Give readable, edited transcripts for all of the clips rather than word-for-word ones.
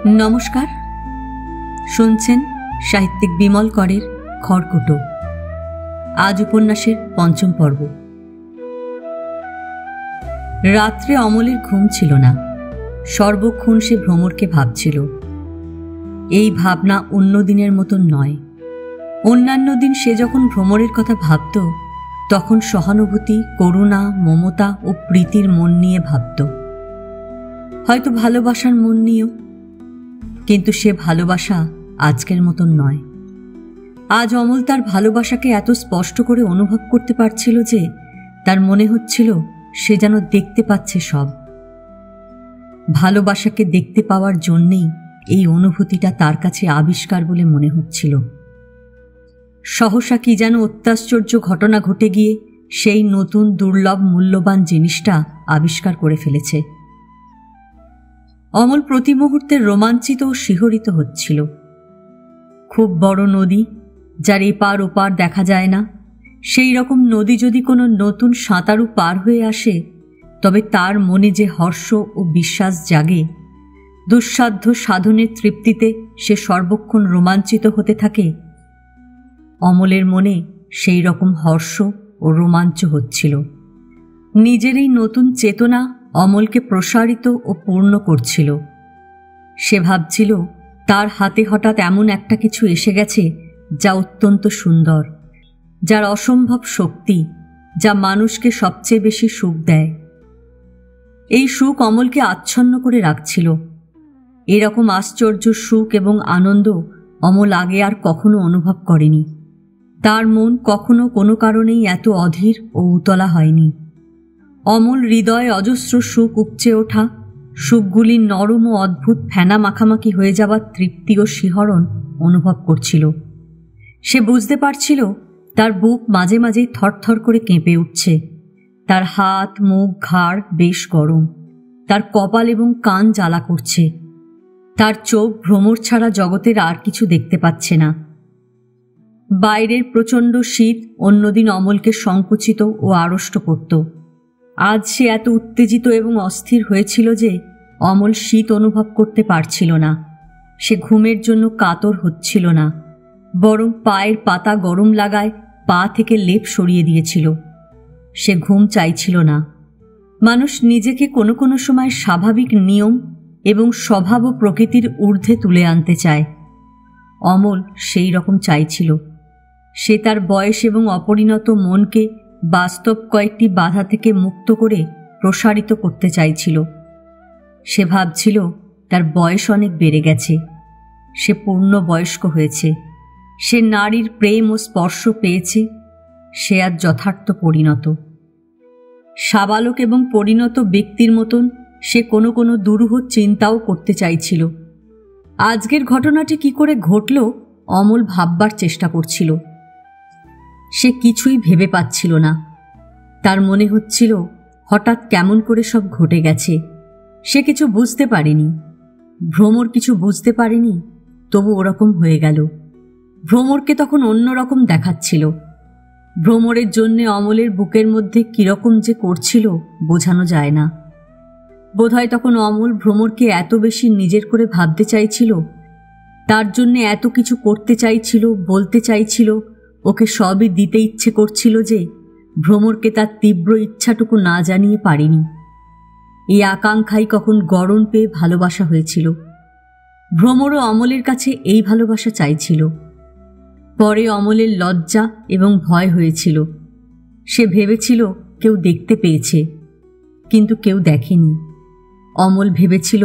নমস্কার, শুনছেন সাহিত্যিক বিমল করের খড়কুটো। আজ উপন্যাসের পঞ্চম পর্ব। রাত্রে অমলের ঘুম ছিল না। সর্বক্ষণ সে ভ্রমরকে ভাবছিল। এই ভাবনা অন্য দিনের মতন নয়। অন্যান্য দিন সে যখন ভ্রমরের কথা ভাবত, তখন সহানুভূতি, করুণা, মমতা ও প্রীতির মন নিয়ে ভাবত, হয়তো ভালোবাসার মন নিয়েও। কিন্তু সে ভালোবাসা আজকের মতন নয়। আজ অমল তার ভালোবাসাকে এত স্পষ্ট করে অনুভব করতে পারছিল যে তার মনে হচ্ছিল সে যেন দেখতে পাচ্ছে সব। ভালোবাসাকে দেখতে পাওয়ার জন্যেই এই অনুভূতিটা তার কাছে আবিষ্কার বলে মনে হচ্ছিল। সহসা কি যেন অত্যাশ্চর্য ঘটনা ঘটে গিয়ে সেই নতুন দুর্লভ মূল্যবান জিনিসটা আবিষ্কার করে ফেলেছে। অমল প্রতি মুহূর্তে রোমাঞ্চিত ও শিহরিত হচ্ছিল। খুব বড় নদী, যার এপার ওপার দেখা যায় না, সেই রকম নদী যদি কোনো নতুন সাঁতারু পার হয়ে আসে, তবে তার মনে যে হর্ষ ও বিশ্বাস জাগে, দুঃসাধ্য সাধনের তৃপ্তিতে সে সর্বক্ষণ রোমাঞ্চিত হতে থাকে, অমলের মনে সেই রকম হর্ষ ও রোমাঞ্চ হচ্ছিল। নিজের এই নতুন চেতনা অমলকে প্রসারিত ও পূর্ণ করছিল। সে ভাবছিল তার হাতে হঠাৎ এমন একটা কিছু এসে গেছে যা অত্যন্ত সুন্দর, যার অসম্ভব শক্তি, যা মানুষকে সবচেয়ে বেশি সুখ দেয়। এই সুখ অমলকে আচ্ছন্ন করে রাখছিল। এরকম আশ্চর্য সুখ এবং আনন্দ অমল আগে আর কখনো অনুভব করেনি। তার মন কখনো কোনো কারণেই এত অধীর ও উতলা হয়নি। অমল হৃদয়ে অজস্র সুখ উপচে ওঠা, সুখগুলি নরম ও অদ্ভুত ফেনা মাখামাখি হয়ে যাবার তৃপ্তি ও শিহরণ অনুভব করছিল। সে বুঝতে পারছিল তার বুক মাঝে মাঝেই থরথর করে কেঁপে উঠছে। তার হাত, মুখ, ঘাড় বেশ গরম। তার কপাল এবং কান জ্বালা করছে। তার চোখ ভ্রমর ছাড়া জগতের আর কিছু দেখতে পাচ্ছে না। বাইরের প্রচণ্ড শীত অন্যদিন অমলকে সংকুচিত ও আড়ষ্ট করত। আজ সে এত উত্তেজিত এবং অস্থির হয়েছিল যে অমল শীত অনুভব করতে পারছিল না। সে ঘুমের জন্য কাতর হচ্ছিল না, বরং পায়ের পাতা গরম লাগায় পা থেকে লেপ সরিয়ে দিয়েছিল। সে ঘুম চাইছিল না। মানুষ নিজেকে কোনো কোনো সময় স্বাভাবিক নিয়ম এবং স্বভাব ও প্রকৃতির ঊর্ধ্বে তুলে আনতে চায়। অমল সেই রকম চাইছিল। সে তার বয়স এবং অপরিণত মনকে বাস্তব কয়েকটি বাধা থেকে মুক্ত করে প্রসারিত করতে চাইছিল। সে ভাবছিল তার বয়স অনেক বেড়ে গেছে। সে পূর্ণ বয়স্ক হয়েছে। সে নারীর প্রেম ও স্পর্শ পেয়েছে। সে আজ যথার্থ পরিণত। সাবালক এবং পরিণত ব্যক্তির মতন সে কোনো কোনো দুরূহ চিন্তাও করতে চাইছিল। আজকের ঘটনাটি কি করে ঘটল অমল ভাববার চেষ্টা করছিল। সে কিছুই ভেবে পাচ্ছিল না। তার মনে হচ্ছিল হঠাৎ কেমন করে সব ঘটে গেছে। সে কিছু বুঝতে পারেনি। ভ্রমর কিছু বুঝতে পারেনি, তবু ওরকম হয়ে গেল। ভ্রমরকে তখন অন্যরকম দেখাচ্ছিল। ভ্রমরের জন্যে অমলের বুকের মধ্যে কিরকম যে করছিল বোঝানো যায় না। বোধহয় তখন অমল ভ্রমরকে এত বেশি নিজের করে ভাবতে চাইছিল, তার জন্যে এত কিছু করতে চাইছিল, বলতে চাইছিল, ওকে সবই দিতে ইচ্ছে করছিল যে ভ্রমরকে তার তীব্র ইচ্ছাটুকু না জানিয়ে পারেনি। এই আকাঙ্ক্ষাই কখন গড়ন পেয়ে ভালোবাসা হয়েছিল। ভ্রমরও অমলের কাছে এই ভালোবাসা চাইছিল। পরে অমলের লজ্জা এবং ভয় হয়েছিল। সে ভেবেছিল কেউ দেখতে পেয়েছে, কিন্তু কেউ দেখেনি। অমল ভেবেছিল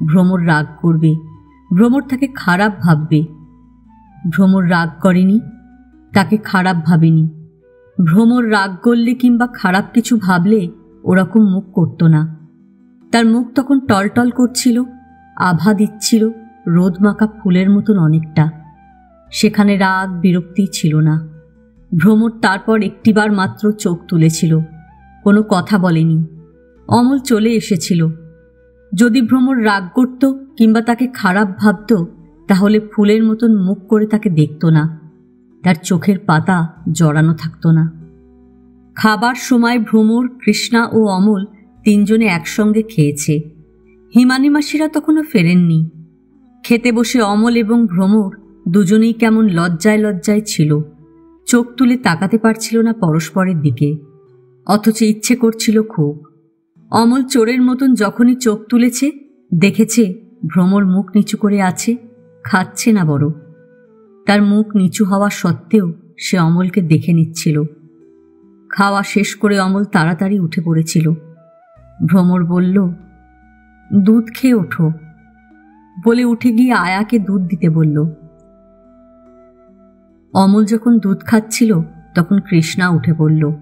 ভ্রমর রাগ করবে, ভ্রমর তাকে খারাপ ভাববে। ভ্রমর রাগ করেনি, তাকে খারাপ ভাবেনি। ভ্রমর রাগ করলে কিংবা খারাপ কিছু ভাবলে ওরকম মুখ করত না। তার মুখ তখন টলটল করছিল, আভা দিচ্ছিল রোদমাখা ফুলের মতন অনেকটা। সেখানে রাগ বিরক্তি ছিল না। ভ্রমর তারপর একটিবার মাত্র চোখ তুলেছিল, কোনো কথা বলেনি। অমল চলে এসেছিল। যদি ভ্রমর রাগ করত কিংবা তাকে খারাপ ভাবত, তাহলে ফুলের মতন মুখ করে তাকে দেখত না। তার চোখের পাতা জড়ানো থাকত না। খাবার সময় ভ্রমর, কৃষ্ণা ও অমল তিনজনে একসঙ্গে খেয়েছে। হিমানী মাসিরা তখনও ফেরেননি। খেতে বসে অমল এবং ভ্রমর দুজনেই কেমন লজ্জায় লজ্জায় ছিল। চোখ তুলে তাকাতে পারছিল না পরস্পরের দিকে, অথচ ইচ্ছে করছিল খুব। অমল চোরের মতন যখনই চোখ তুলেছে, দেখেছে ভ্রমর মুখ নিচু করে আছে, খাচ্ছে না বড়। তার মুখ নিচু হওয়া সত্ত্বেও সে অমলকে দেখে নিচ্ছিল। খাওয়া শেষ করে অমল তাড়াতাড়ি উঠে পড়েছিল। ভ্রমর বলল, দুধ খেয়ে ওঠো, বলে উঠে গিয়ে আয়াকে দুধ দিতে বলল। অমল যখন দুধ খাচ্ছিল তখন কৃষ্ণা উঠে পড়ল।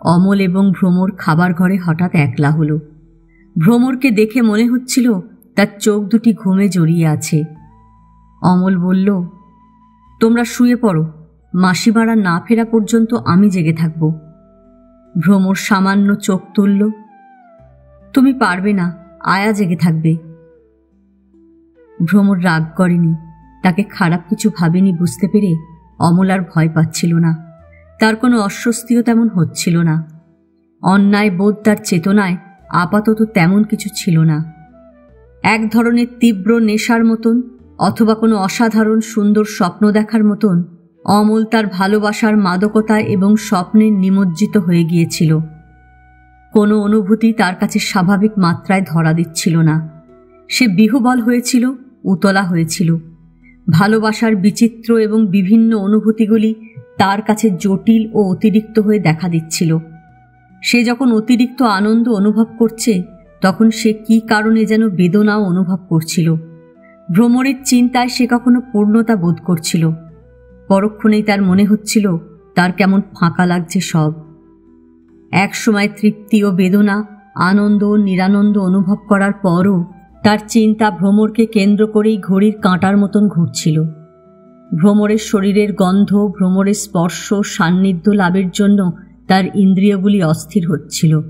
অমল এবং ভ্রমর খাবার ঘরে হঠাৎ একলা হলো। ভ্রমরকে দেখে মনে হচ্ছিল তার চোখ দুটি ঘুমে জড়িয়ে আছে। অমল বলল, তোমরা শুয়ে পড়ো, মাসিমারা না ফেরা পর্যন্ত আমি জেগে থাকব। ভ্রমর সামান্য চোখ তুলল। তুমি পারবে না, আয়া জেগে থাকবে। ভ্রমর রাগ করেনি, তাকে খারাপ কিছু ভাবেনি বুঝতে পেরে অমল আর ভয় পাচ্ছিল না। তার কোনো অস্বস্তিও তেমন হচ্ছিল না। অন্যায় বোধ তার চেতনায় আপাতত তেমন কিছু ছিল না। এক ধরনের তীব্র নেশার মতন অথবা কোনো অসাধারণ সুন্দর স্বপ্ন দেখার মতন অমল তার ভালোবাসার মাদকতায় এবং স্বপ্নে নিমজ্জিত হয়ে গিয়েছিল। কোনো অনুভূতি তার কাছে স্বাভাবিক মাত্রায় ধরা দিচ্ছিল না। সে বিহ্বল হয়েছিল, উতলা হয়েছিল। ভালোবাসার বিচিত্র এবং বিভিন্ন অনুভূতিগুলি তার কাছে জটিল ও অতিরিক্ত হয়ে দেখা দিচ্ছিল। সে যখন অতিরিক্ত আনন্দ অনুভব করছে, তখন সে কি কারণে যেন বেদনাও অনুভব করছিল। ভ্রমরের চিন্তায় সে কখনো পূর্ণতা বোধ করছিল। পরক্ষণেই তার মনে হচ্ছিল তার কেমন ফাঁকা লাগছে সব। এক সময় তৃপ্তি ও বেদনা, আনন্দ ও নিরানন্দ অনুভব করার পরও তার চিন্তা ভ্রমরকে কেন্দ্র করেই ঘড়ির কাঁটার মতন ঘুরছিল। ভ্রমরের শরীরের গন্ধ, ভ্রমরের স্পর্শ, সান্নিধ্য লাভের জন্য তার ইন্দ্রিয়গুলি অস্থির হচ্ছিল।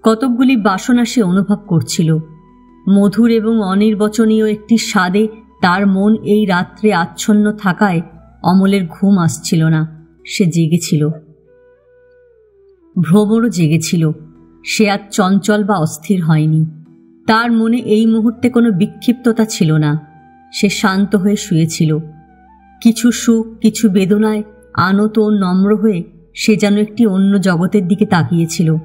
কতকগুলি বাসনা সে অনুভব করছিল। মধুর এবং অনির্বচনীয় একটি স্বাদে তার মন এই রাত্রে আচ্ছন্ন থাকায় অমলের ঘুম আসছিল না। সে জেগেছিল। ভ্রমরও জেগেছিল। সে আর চঞ্চল বা অস্থির হয়নি। তার মনে এই মুহূর্তে কোনো বিক্ষিপ্ততা ছিল না। সে শান্ত হয়ে শুয়েছিল। কিছু সুখ, কিছু বেদনায় আনত ও নম্র হয়ে সে যেন একটি অন্য জগতের দিকে তাকিয়েছিল।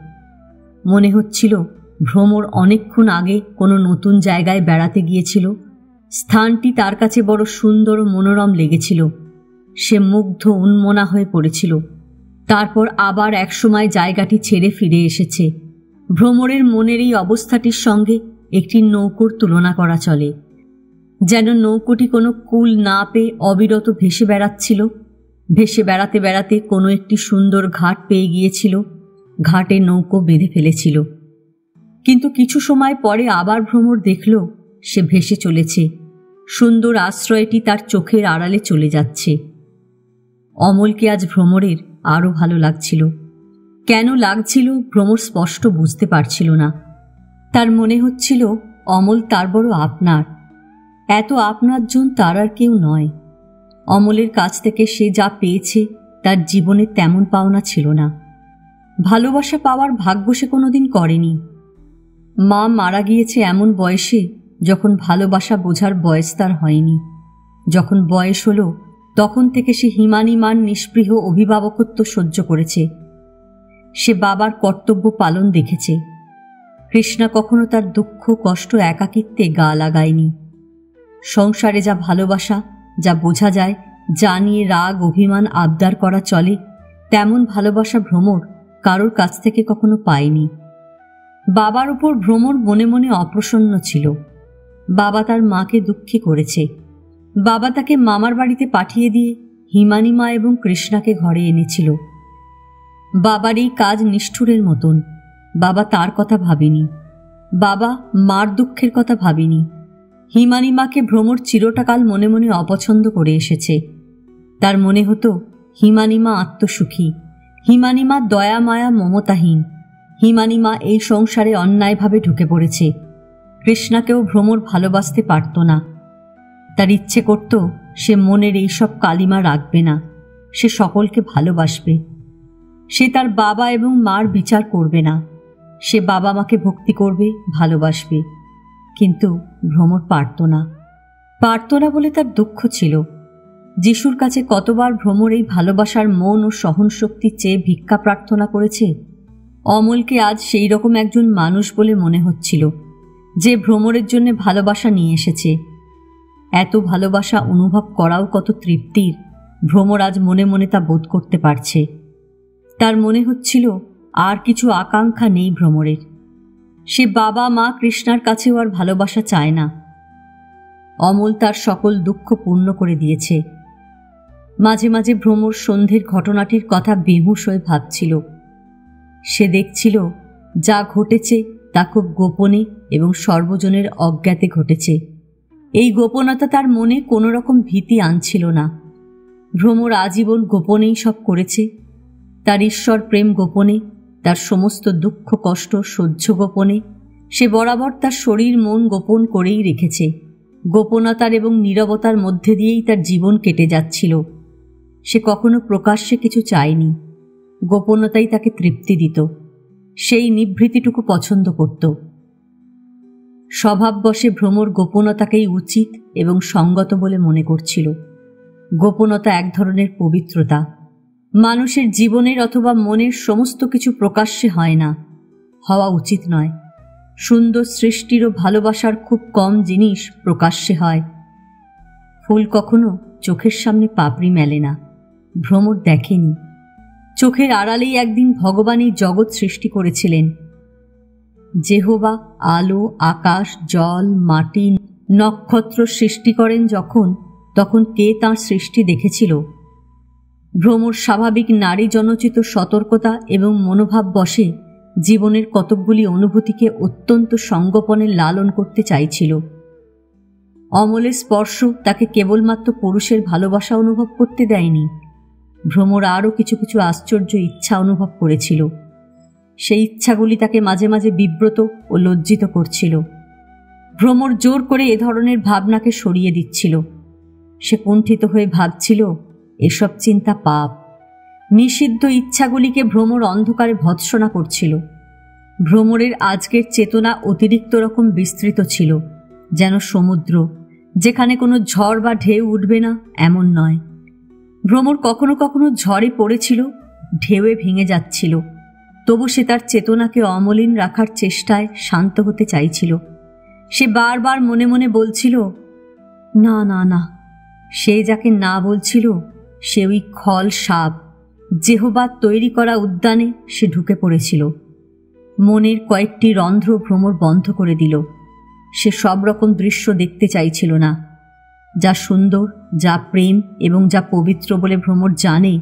মনে হচ্ছিল ভ্রমর অনেকক্ষণ আগে কোনো নতুন জায়গায় বেড়াতে গিয়েছিল। স্থানটি তার কাছে বড় সুন্দর ও মনোরম লেগেছিল। সে মুগ্ধ, উন্মনা হয়ে পড়েছিল। তারপর আবার একসময় জায়গাটি ছেড়ে ফিরে এসেছে। ভ্রমরের মনের এই অবস্থাটির সঙ্গে একটি নৌকোর তুলনা করা চলে। যেন নৌকোটি কোনো কূল না পেয়ে অবিরত ভেসে বেড়াচ্ছিল। ভেসে বেড়াতে বেড়াতে কোনো একটি সুন্দর ঘাট পেয়ে গিয়েছিল। ঘাটে নৌকো বেঁধে ফেলেছিল। কিন্তু কিছু সময় পরে আবার ভ্রমর দেখল সে ভেসে চলেছে। সুন্দর আশ্রয়টি তার চোখের আড়ালে চলে যাচ্ছে। অমলকে আজ ভ্রমরের আরও ভালো লাগছিল। কেন লাগছিল ভ্রমর স্পষ্ট বুঝতে পারছিল না। তার মনে হচ্ছিল অমল তার বড় আপনার। এত আপনার জন তার আর কেউ নয়। অমলের কাছ থেকে সে যা পেয়েছে তার জীবনে তেমন পাওনা ছিল না। ভালোবাসা পাওয়ার ভাগ্য সে কোনোদিন করেনি। মা মারা গিয়েছে এমন বয়সে যখন ভালোবাসা বোঝার বয়স তার হয়নি। যখন বয়স হলো তখন থেকে সে হিমানিমান নিষ্পৃহ অভিভাবকত্ব সহ্য করেছে। সে বাবার কর্তব্য পালন দেখেছে। কৃষ্ণা কখনো তার দুঃখ, কষ্ট, একাকিত্বে গা লাগায়নি। সংসারে যা ভালোবাসা, যা বোঝা যায়, যা নিয়ে রাগ, অভিমান, আবদার করা চলে, তেমন ভালোবাসা ভ্রমর কারোর কাছ থেকে কখনো পায়নি। বাবার উপর ভ্রমর মনে মনে অপ্রসন্ন ছিল। বাবা তার মাকে দুঃখী করেছে। বাবা তাকে মামার বাড়িতে পাঠিয়ে দিয়ে হিমানিমা এবং কৃষ্ণাকে ঘরে এনেছিল। বাবার এই কাজ নিষ্ঠুরের মতন। বাবা তার কথা ভাবেনি। বাবা মার দুঃখের কথা ভাবেনি। হিমানিমাকে ভ্রমর চিরটাকাল মনে মনে অপছন্দ করে এসেছে। তার মনে হতো হিমানিমা আত্মসুখী, হিমানিমা দয়া মায়া মমতাহীন, হিমানিমা এই সংসারে অন্যায়ভাবে ঢুকে পড়েছে। কৃষ্ণাকেও ভ্রমর ভালোবাসতে পারত না। তার ইচ্ছে করত সে মনের এইসব কালিমা রাখবে না। সে সকলকে ভালোবাসবে। সে তার বাবা এবং মার বিচার করবে না। সে বাবা মাকে ভক্তি করবে, ভালোবাসবে। কিন্তু ভ্রমর পারত না। পারত না বলে তার দুঃখ ছিল। যিশুর কাছে কতবার ভ্রমর এই ভালোবাসার মন ও সহনশক্তি চেয়ে ভিক্ষা প্রার্থনা করেছে। অমলকে আজ সেই রকম একজন মানুষ বলে মনে হচ্ছিল, যে ভ্রমরের জন্য ভালোবাসা নিয়ে এসেছে। এত ভালোবাসা অনুভব করাও কত তৃপ্তির, ভ্রমর আজ মনে মনে তা বোধ করতে পারছে। তার মনে হচ্ছিল আর কিছু আকাঙ্ক্ষা নেই ভ্রমরের। সে বাবা মা কৃষ্ণার কাছেও আর ভালোবাসা চায় না। অমল তার সকল দুঃখ পূর্ণ করে দিয়েছে। মাঝে মাঝে ভ্রমর সন্ধ্যের ঘটনাটির কথা বেহুশ হয়ে ভাবছিল। সে দেখছিল যা ঘটেছে তা খুব গোপনে এবং সর্বজনের অজ্ঞাতে ঘটেছে। এই গোপনতা তার মনে কোনো রকম ভীতি আনছিল না। ভ্রমর আজীবন গোপনেই সব করেছে। তার ঈশ্বর প্রেম গোপনে, তার সমস্ত দুঃখ কষ্ট সহ্য গোপনে। সে বরাবর তার শরীর মন গোপন করেই রেখেছে। গোপনতার এবং নীরবতার মধ্যে দিয়েই তার জীবন কেটে যাচ্ছিল। সে কখনো প্রকাশ্যে কিছু চায়নি। গোপনতাই তাকে তৃপ্তি দিত। সেই নিভৃতিটুকু পছন্দ করত। স্বভাববশে ভ্রমর গোপনতাকেই উচিত এবং সঙ্গত বলে মনে করছিল। গোপনতা এক ধরনের পবিত্রতা। মানুষের জীবনের অথবা মনের সমস্ত কিছু প্রকাশ্যে হয় না, হওয়া উচিত নয়। সুন্দর সৃষ্টির ও ভালোবাসার খুব কম জিনিস প্রকাশ্যে হয়। ফুল কখনো চোখের সামনে পাপড়ি মেলে না। ভ্রমর দেখেনি। চোখের আড়ালেই একদিন ভগবান এই জগৎ সৃষ্টি করেছিলেন। যেহোবা আলো আকাশ জল মাটি নক্ষত্র সৃষ্টি করেন তখন কে তাঁর সৃষ্টি দেখেছিল? ভ্রমর স্বাভাবিক নারী জনচিত সতর্কতা এবং মনোভাব বশে জীবনের কতকগুলি অনুভূতিকে অত্যন্ত সঙ্গোপনে লালন করতে চাইছিল। অমলের স্পর্শ তাকে কেবলমাত্র পুরুষের ভালোবাসা অনুভব করতে দেয়নি। ভ্রমর আরও কিছু কিছু আশ্চর্য ইচ্ছা অনুভব করেছিল। সেই ইচ্ছাগুলি তাকে মাঝে মাঝে বিব্রত ও লজ্জিত করছিল। ভ্রমর জোর করে এ ধরনের ভাবনাকে সরিয়ে দিচ্ছিল। সে কুণ্ঠিত হয়ে ভাবছিল, এসব চিন্তা পাপ। নিষিদ্ধ ইচ্ছাগুলিকে ভ্রমর অন্ধকারে ভৎসনা করছিল। ভ্রমরের আজকের চেতনা অতিরিক্ত রকম বিস্তৃত ছিল, যেন সমুদ্র, যেখানে কোনো ঝড় বা ঢেউ উঠবে না এমন নয়। ভ্রমর কখনো কখনো ঝড়ে পড়েছিল, ঢেউয়ে ভেঙে যাচ্ছিল, তবু সে তার চেতনাকে অমলিন রাখার চেষ্টায় শান্ত হতে চাইছিল। সে বারবার মনে মনে বলছিল, না না না। সে যাকে না বলছিল সে ওই খল সাপ। যেহোবার তৈরি করা উদ্যানে সে ঢুকে পড়েছিল। মনের কয়েকটি রন্ধ্র ভ্রমর বন্ধ করে দিল। সে সব রকম দৃশ্য দেখতে চাইছিল না। যা সুন্দর, যা প্রেম এবং যা পবিত্র বলে ভ্রমর জানে,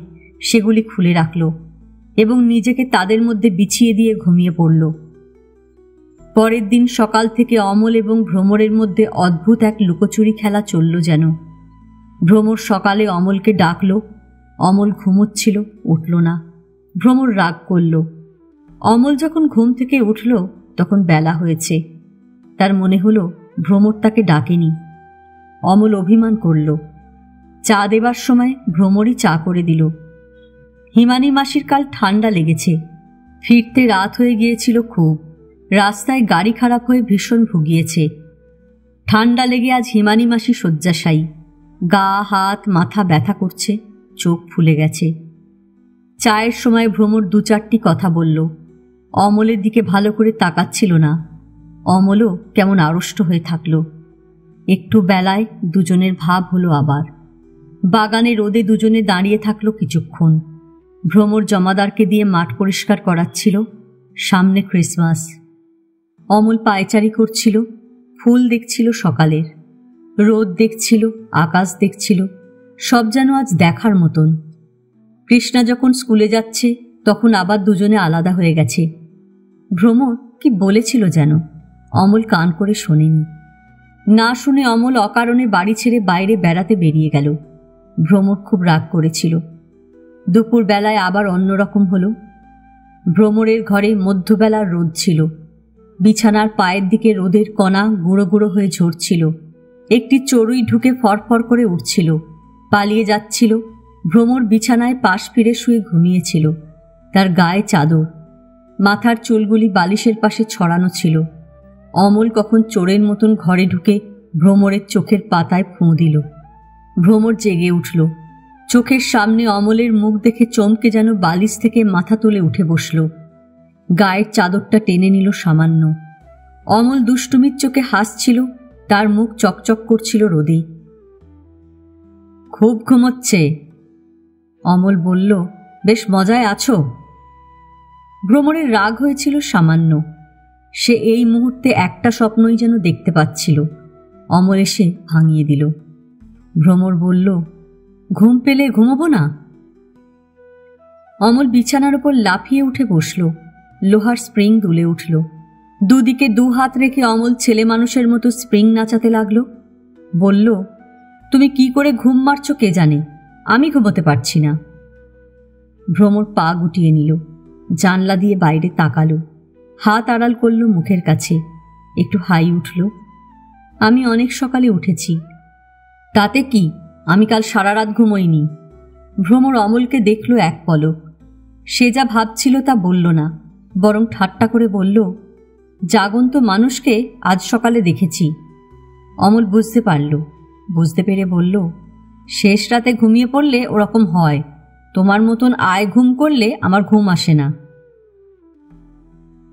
সেগুলি খুলে রাখল এবং নিজেকে তাদের মধ্যে বিছিয়ে দিয়ে ঘুমিয়ে পড়ল। পরের দিন সকাল থেকে অমল এবং ভ্রমরের মধ্যে অদ্ভুত এক লুকোচুরি খেলা চলল যেন। ভ্রমর সকালে অমলকে ডাকল। অমল ঘুমোচ্ছিল, উঠল না। ভ্রমর রাগ করল। অমল যখন ঘুম থেকে উঠল তখন বেলা হয়েছে। তার মনে হলো ভ্রমর তাকে ডাকেনি। অমল অভিমান করল। চা দেবার সময় ভ্রমরই চা করে দিল। হিমানী মাসির কাল ঠান্ডা লেগেছে। ফিরতে রাত হয়ে গিয়েছিল খুব। রাস্তায় গাড়ি খারাপ হয়ে ভীষণ ভুগিয়েছে। ঠান্ডা লেগে আজ হিমানী মাসি শয্যাশায়ী। গা হাত মাথা ব্যথা করছে, চোখ ফুলে গেছে। চায়ের সময় ভ্রমর দু চারটি কথা বলল। অমলের দিকে ভালো করে তাকাচ্ছিল না। অমলও কেমন আড়ষ্ট হয়ে থাকল। একটু বেলায় দুজনের ভাব হলো আবার। বাগানে রোদে দুজনে দাঁড়িয়ে থাকলো কিছুক্ষণ। ভ্রমর জমাদারকে দিয়ে মাঠ পরিষ্কার করাচ্ছিল। সামনে ক্রিসমাস। অমল পায়চারি করছিল, ফুল দেখছিল সকালের, রোদ দেখছিল, আকাশ দেখছিল, সব যেন আজ দেখার মতন। কৃষ্ণা যখন স্কুলে যাচ্ছে তখন আবার দুজনে আলাদা হয়ে গেছে। ভ্রমর কি বলেছিল যেন, অমল কান করে শোনেনি। না শুনে অমল অকারণে বাড়ি ছেড়ে বাইরে বেড়াতে বেরিয়ে গেল। ভ্রমর খুব রাগ করেছিল। দুপুর বেলায় আবার অন্যরকম হলো। ভ্রমরের ঘরে মধ্যবেলার রোদ ছিল। বিছানার পায়ের দিকে রোদের কণা গুঁড়ো গুঁড়ো হয়ে ঝরছিল। একটি চড়ুই ঢুকে ফরফর করে উঠছিল, পালিয়ে যাচ্ছিল। ভ্রমর বিছানায় পাশ ফিরে শুয়ে ঘুমিয়েছিল। তার গায়ে চাদর, মাথার চুলগুলি বালিশের পাশে ছড়ানো ছিল। অমল কখন চোরের মতন ঘরে ঢুকে ভ্রমরের চোখের পাতায় ফুঁ দিল। ভ্রমর জেগে উঠল। চোখের সামনে অমলের মুখ দেখে চমকে যেন বালিশ থেকে মাথা তুলে উঠে বসল। গায়ের চাদরটা টেনে নিল সামান্য। অমল দুষ্টুমির চোখে হাসছিল, তার মুখ চকচক করছিল রোদে। খুব ঘুমোচ্ছে। অমল বলল, বেশ মজায় আছো। ভ্রমরের রাগ হয়েছিল সামান্য। সে এই মুহূর্তে একটা স্বপ্নই যেন দেখতে পাচ্ছিল। অমল এসে ভাঙিয়ে দিল। ভ্রমর বলল, ঘুম পেলে ঘুমোবো না? অমল বিছানার উপর লাফিয়ে উঠে বসল। লোহার স্প্রিং দুলে উঠল। দুদিকে 2 হাত রেখে অমল ছেলে মানুষের মতো স্প্রিং নাচাতে লাগলো। বলল, তুমি কি করে ঘুম মারছ কে জানে, আমি ঘুমোতে পারছি না। ভ্রমর পা গুটিয়ে নিল, জানলা দিয়ে বাইরে তাকালো, হাত আড়াল করল মুখের কাছে, একটু হাই উঠল। আমি অনেক সকালে উঠেছি। তাতে কি, আমি কাল সারা রাত ঘুমোইনি। ভ্রমর অমলকে দেখল এক পলক। সে যা ভাবছিল তা বলল না, বরং ঠাট্টা করে বলল, জাগন্ত মানুষকে আজ সকালে দেখেছি। অমল বুঝতে পেরে বলল, শেষ রাতে ঘুমিয়ে পড়লে ওরকম হয়, তোমার মতন আয় ঘুম করলে আমার ঘুম আসে না।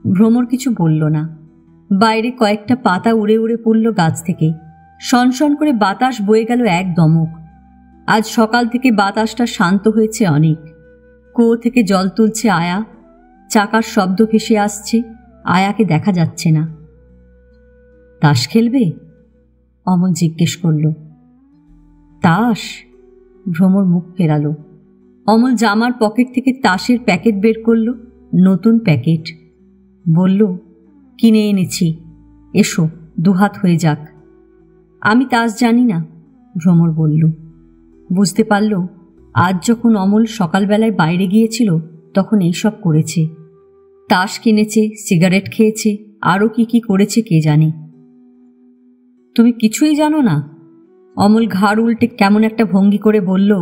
ভ্রমর কিছু বলল না। বাইরে কয়েকটা পাতা উড়ে উড়ে পড়ল গাছ থেকে। সনসন করে বাতাস বয়ে গেল এক দমক। আজ সকাল থেকে বাতাসটা শান্ত হয়েছে অনেক। কুয়ো থেকে জল তুলছে আয়া। চাকার শব্দ ভেসে আসছে, আয়াকে দেখা যাচ্ছে না। তাস খেলবে? অমল জিজ্ঞেস করল। তাস? ভ্রমর মুখ ফেরালো। অমল জামার পকেট থেকে তাসের প্যাকেট বের করল, নতুন প্যাকেট। বলল, কিনে এনেছি, এসো 2 হাত হয়ে যাক। আমি তাস জানি না, ভ্রমর বলল। বুঝতে পারল আজ যখন অমল সকালবেলায় বাইরে গিয়েছিল তখন এইসব করেছে। তাস কিনেছে, সিগারেট খেয়েছে, আরও কি কি করেছে কে জানে। তুমি কিছুই জানো না? অমল ঘাড় উল্টে কেমন একটা ভঙ্গি করে বলল,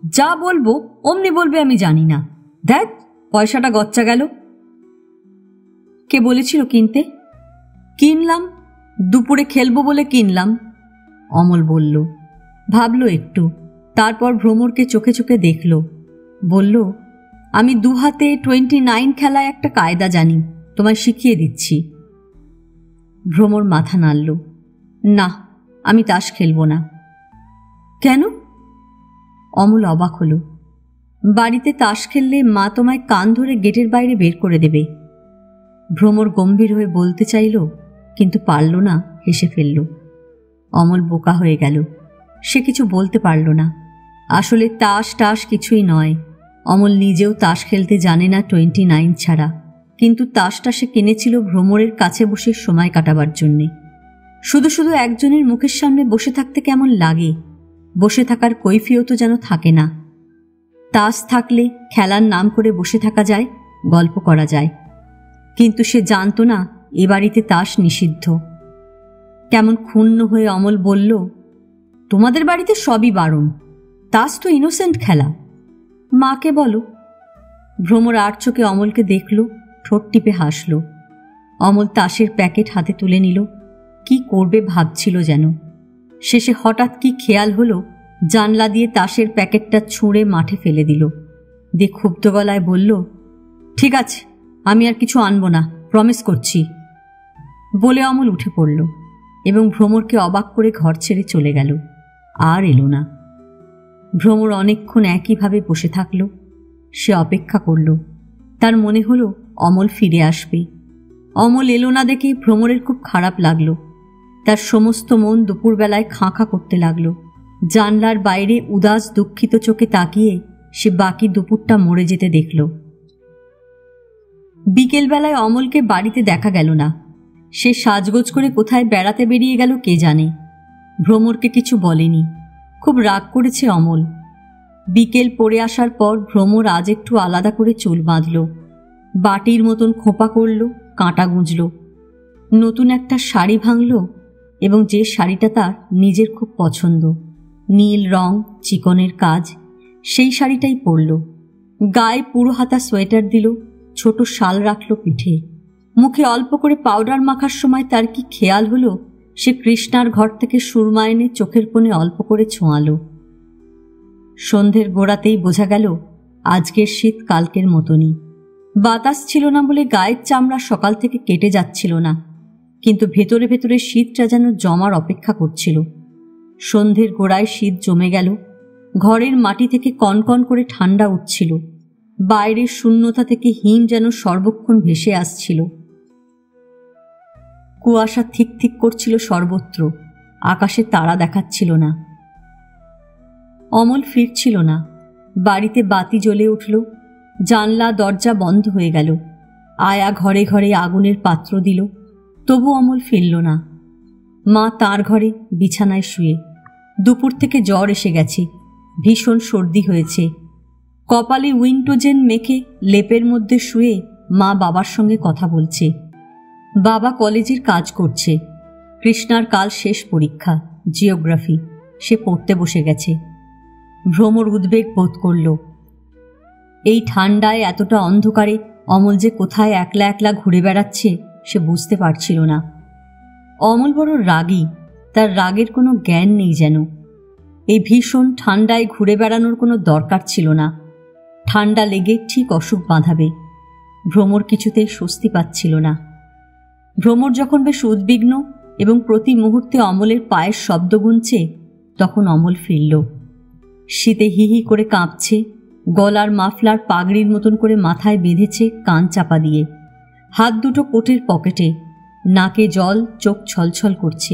যা বলবো অমনি বলবে আমি জানি না। দেখ, পয়সাটা গচ্চা গেল। কে বলেছিল কিনতে? কিনলাম, দুপুরে খেলবো বলে কিনলাম, অমল বলল। ভাবল একটু, তারপর ভ্রমরকে চোখে চোখে দেখল। বলল, আমি 2 হাতে 29 খেলায় একটা কায়দা জানি, তোমায় শিখিয়ে দিচ্ছি। ভ্রমর মাথা নাড়ল। না, আমি তাস খেলব না। কেন? অমল অবাক হল। বাড়িতে তাস খেললে মা তোমায় কান ধরে গেটের বাইরে বের করে দেবে। ভ্রমর গম্ভীর হয়ে বলতে চাইল, কিন্তু পারল না, হেসে ফেলল। অমল বোকা হয়ে গেল। সে কিছু বলতে পারল না। আসলে তাস কিছুই নয়। অমল নিজেও তাস খেলতে জানে না 29 ছাড়া, কিন্তু তাসটা সে কিনেছিল ভ্রমরের কাছে বসে সময় কাটাবার জন্যে। শুধু শুধু একজনের মুখের সামনে বসে থাকতে কেমন লাগে, বসে থাকার কৈফিয়তও যেন থাকে না। তাস থাকলে খেলার নাম করে বসে থাকা যায়, গল্প করা যায়। কিন্তু সে জানত না এ বাড়িতে তাস নিষিদ্ধ। কেমন ক্ষুণ্ণ হয়ে অমল বলল, তোমাদের বাড়িতে সবই বারণ, তাস তো ইনোসেন্ট খেলা, মাকে বলো। ভ্রমর আর চোখে অমলকে দেখল, ঠোঁট টিপে হাসল। অমল তাসের প্যাকেট হাতে তুলে নিল। কি করবে ভাবছিল যেন। শেষে হঠাৎ কি খেয়াল হলো, জানলা দিয়ে তাসের প্যাকেটটা ছুঁড়ে মাঠে ফেলে দিল। দিয়ে ক্ষুব্ধ গলায় বলল, ঠিক আছে, আমি আর কিছু আনবো না, প্রমিস করছি। বলে অমল উঠে পড়ল এবং ভ্রমরকে অবাক করে ঘর ছেড়ে চলে গেল। আর এলো না। ভ্রমর অনেকক্ষণ একইভাবে বসে থাকল। সে অপেক্ষা করল। তার মনে হলো অমল ফিরে আসবে। অমল এলো না দেখে ভ্রমরের খুব খারাপ লাগলো। তার সমস্ত মন দুপুরবেলায় খাঁ খাঁ করতে লাগলো। জানলার বাইরে উদাস দুঃখিত চোখে তাকিয়ে সে বাকি দুপুরটা মরে যেতে দেখল। বিকেলবেলায় অমলকে বাড়িতে দেখা গেল না। সে সাজগোজ করে কোথায় বেড়াতে বেরিয়ে গেল কে জানে। ভ্রমরকে কিছু বলেনি। খুব রাগ করেছে অমল। বিকেল পড়ে আসার পর ভ্রমর আজ একটু আলাদা করে চুল বাঁধল, বাটির মতন খোঁপা করল, কাঁটা গুঁজল, নতুন একটা শাড়ি ভাঙল এবং যে শাড়িটা তার নিজের খুব পছন্দ, নীল রং, চিকনের কাজ, সেই শাড়িটাই পরল। গায়ে পুরো হাতা সোয়েটার দিল, ছোট শাল রাখল পিঠে। মুখে অল্প করে পাউডার মাখার সময় তার কি খেয়াল হলো সে কৃষ্ণার ঘর থেকে সুরমা এনে চোখের কোণে অল্প করে ছোঁয়ালো। সন্ধ্যের গোড়াতেই বোঝা গেল আজকের শীত কালকের মতনই। বাতাস ছিল না বলে গায়ের চামড়া সকাল থেকে কেটে যাচ্ছিল না, কিন্তু ভেতরে ভেতরে শীতটা যেন জমার অপেক্ষা করছিল। সন্ধ্যের গোড়ায় শীত জমে গেল। ঘরের মাটি থেকে কনকন করে ঠান্ডা উঠছিল। বাইরের শূন্যতা থেকে হিম যেন সর্বক্ষণ ভেসে আসছিল। কুয়াশা ঠিক ঠিক করছিল সর্বত্র। আকাশে তারা দেখাচ্ছিল না। অমল ফিরছিল না। বাড়িতে বাতি জ্বলে উঠল। জানলা দরজা বন্ধ হয়ে গেল। আয়া ঘরে ঘরে আগুনের পাত্র দিল, তবু অমল ফিরল না। মা তার ঘরে বিছানায় শুয়ে। দুপুর থেকে জ্বর এসে গেছে, ভীষণ সর্দি হয়েছে। কপালে উইন্টোজেন মেখে লেপের মধ্যে শুয়ে মা বাবার সঙ্গে কথা বলছে। বাবা কলেজের কাজ করছে। কৃষ্ণার কাল শেষ পরীক্ষা, জিওগ্রাফি। সে পড়তে বসে গেছে। ভ্রমর উদ্বেগ বোধ করল। এই ঠান্ডায় এতটা অন্ধকারে অমল যে কোথায় একলা একলা ঘুরে বেড়াচ্ছে সে বুঝতে পারছিল না। অমল বড় রাগী, তার রাগের কোনো জ্ঞান নেই যেন। এই ভীষণ ঠান্ডায় ঘুরে বেড়ানোর কোনো দরকার ছিল না। ঠান্ডা লেগে ঠিক অসুখ বাঁধাবে। ভ্রমর কিছুতেই স্বস্তি পাচ্ছিল না। ভ্রমর যখন বেশ উদ্বিগ্ন এবং প্রতি মুহূর্তে অমলের পায়ের শব্দ গুনছে, তখন অমল ফিরল। শীতে হি হি করে কাঁপছে। গলার মাফলার পাগড়ির মতন করে মাথায় বেঁধেছে কান চাপা দিয়ে। হাত দুটো কোটের পকেটে, নাকে জল, চোখ ছলছল করছে।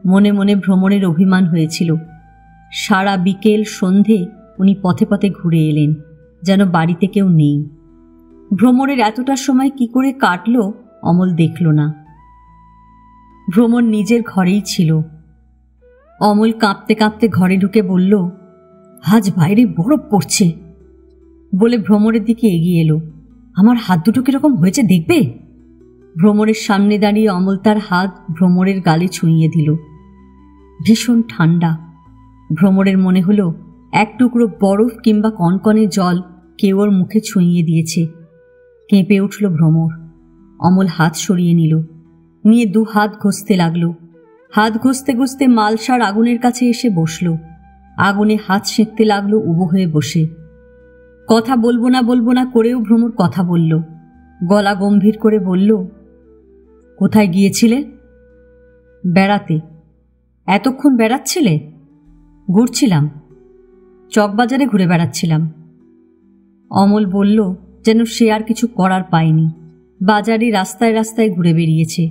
মনে মনে ভ্রমণের অভিমান হয়েছিল। সারা বিকেল সন্ধে উনি পথে পথে ঘুরে এলেন, যেন বাড়িতে কেউ নেই। ভ্রমণের এতটা সময় কি করে কাটল অমল দেখল না। ভ্রমণ নিজের ঘরেই ছিল। অমল কাঁপতে কাঁপতে ঘরে ঢুকে বলল, আজ বাইরে বরফ পড়ছে বলে ভ্রমণের দিকে এগিয়ে এলো। আমার হাত দুটো কিরকম হয়েছে দেখবে? ভ্রমণের সামনে দাঁড়িয়ে অমল তার হাত ভ্রমণের গালে ছুঁইয়ে দিল। ভীষণ ঠান্ডা। ভ্রমণের মনে হলো এক টুকরো বরফ কিংবা কনকনে জল কেউ ওর মুখে ছুঁইয়ে দিয়েছে। কেঁপে উঠল ভ্রমর। অমল হাত সরিয়ে নিল, নিয়ে দু হাত ঘষতে লাগল। হাত ঘষতে ঘষতে মালসার আগুনের কাছে এসে বসল। আগুনে হাত সেঁকতে লাগলো উবু হয়ে বসে। কথা বলবো না করেও ভ্রমর কথা বলল। গলা গম্ভীর করে বলল, কোথায় গিয়েছিলে? বেড়াতে। এতক্ষণ বেড়াচ্ছিলে? ঘুরছিলাম, চকবাজারে ঘুরে বেড়াচ্ছিলাম। অমল বলল যেন সে আর কিছু করার পায়নি। বাজারে রাস্তায় রাস্তায় ঘুরে বেরিয়েছে।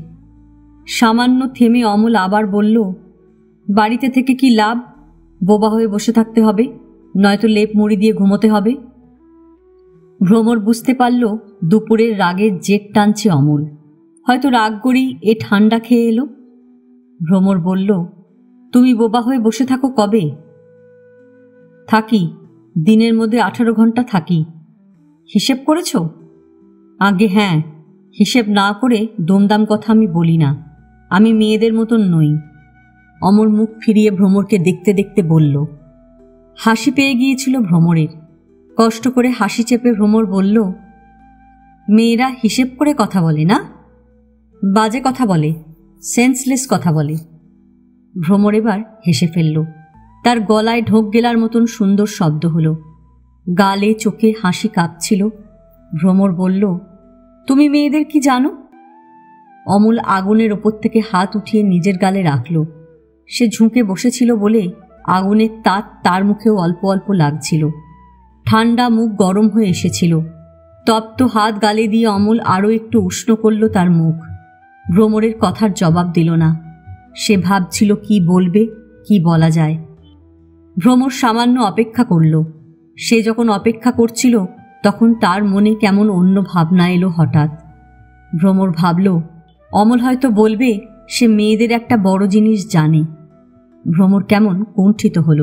সামান্য থেমে অমল আবার বলল, বাড়িতে থেকে কি লাভ? বোবা হয়ে বসে থাকতে হবে, নয়তো লেপ মুড়ি দিয়ে ঘুমোতে হবে। ভ্রমর বুঝতে পারল দুপুরের রাগের জেট টানছে অমল। হয়তো রাগ করেই এ ঠান্ডা খেয়ে এলো। ভ্রমর বলল, তুমি বোবা হয়ে বসে থাকো কবে? থাকি, দিনের মধ্যে 18 ঘন্টা থাকি। হিসেব করেছ? আগে হ্যাঁ, হিসেব না করে দমদাম কথা আমি বলি না। আমি মেয়েদের মতন নই। অমর মুখ ফিরিয়ে ভ্রমরকে দেখতে দেখতে বলল। হাসি পেয়ে গিয়েছিল ভ্রমরের। কষ্ট করে হাসি চেপে ভ্রমর বলল, মেয়েরা হিসেব করে কথা বলে না, বাজে কথা বলে, সেন্সলেস কথা বলে। ভ্রমর এবার হেসে ফেলল। তার গলায় ঢোক গেলার মতন সুন্দর শব্দ হলো। গালে চোখে হাসি কাঁপছিল। ভ্রমর বলল, তুমি মেয়েদের কি জানো? অমল আগুনের ওপর থেকে হাত উঠিয়ে নিজের গালে রাখল। সে ঝুঁকে বসেছিল বলে আগুনের তাপ তার মুখেও অল্প অল্প লাগছিল। ঠান্ডা মুখ গরম হয়ে এসেছিল। তপ্ত হাত গালে দিয়ে অমল আরও একটু উষ্ণ করল তার মুখ। ভ্রমরের কথার জবাব দিল না। সে ভাবছিল কি বলবে, কি বলা যায়। ভ্রমর সামান্য অপেক্ষা করল। সে যখন অপেক্ষা করছিল তখন তার মনে কেমন অন্য ভাবনা এলো হঠাৎ। ভ্রমর ভাবল, অমল হয়তো বলবে সে মেয়েদের একটা বড় জিনিস জানে। ভ্রমর কেমন কুণ্ঠিত হল।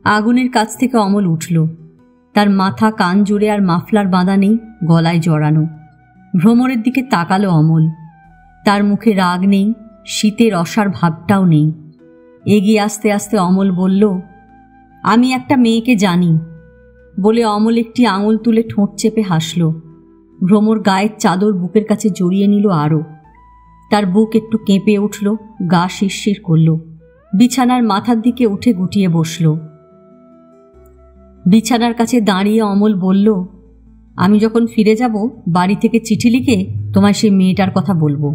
আগুনের কাছ থেকে অমল উঠল। তার মাথা কান জুড়ে আর মাফলার বাঁধা নেই, গলায় জড়ানো। ভ্রমরের দিকে তাকালো অমল। তার মুখে রাগ নেই, শীতের অসার ভাবটাও নেই। এগিয়ে আসতে আসতে অমল বলল, আমি একটা মেয়েকে জানি বলে অমল একটি আঙুল তুলে ঠোঁট চেপে হাসল। ভ্রমর গায়ের চাদর বুকের কাছে জড়িয়ে নিল আরও। তার বুক একটু কেঁপে উঠল, গা শিরশির করল। বিছানার মাথার দিকে উঠে গুটিয়ে বসল। বিছানার কাছে দাঁড়িয়ে অমল বলল, আমি যখন ফিরে যাব বাড়ি থেকে চিঠি লিখে তোমায় সেই মেয়েটার কথা বলবো।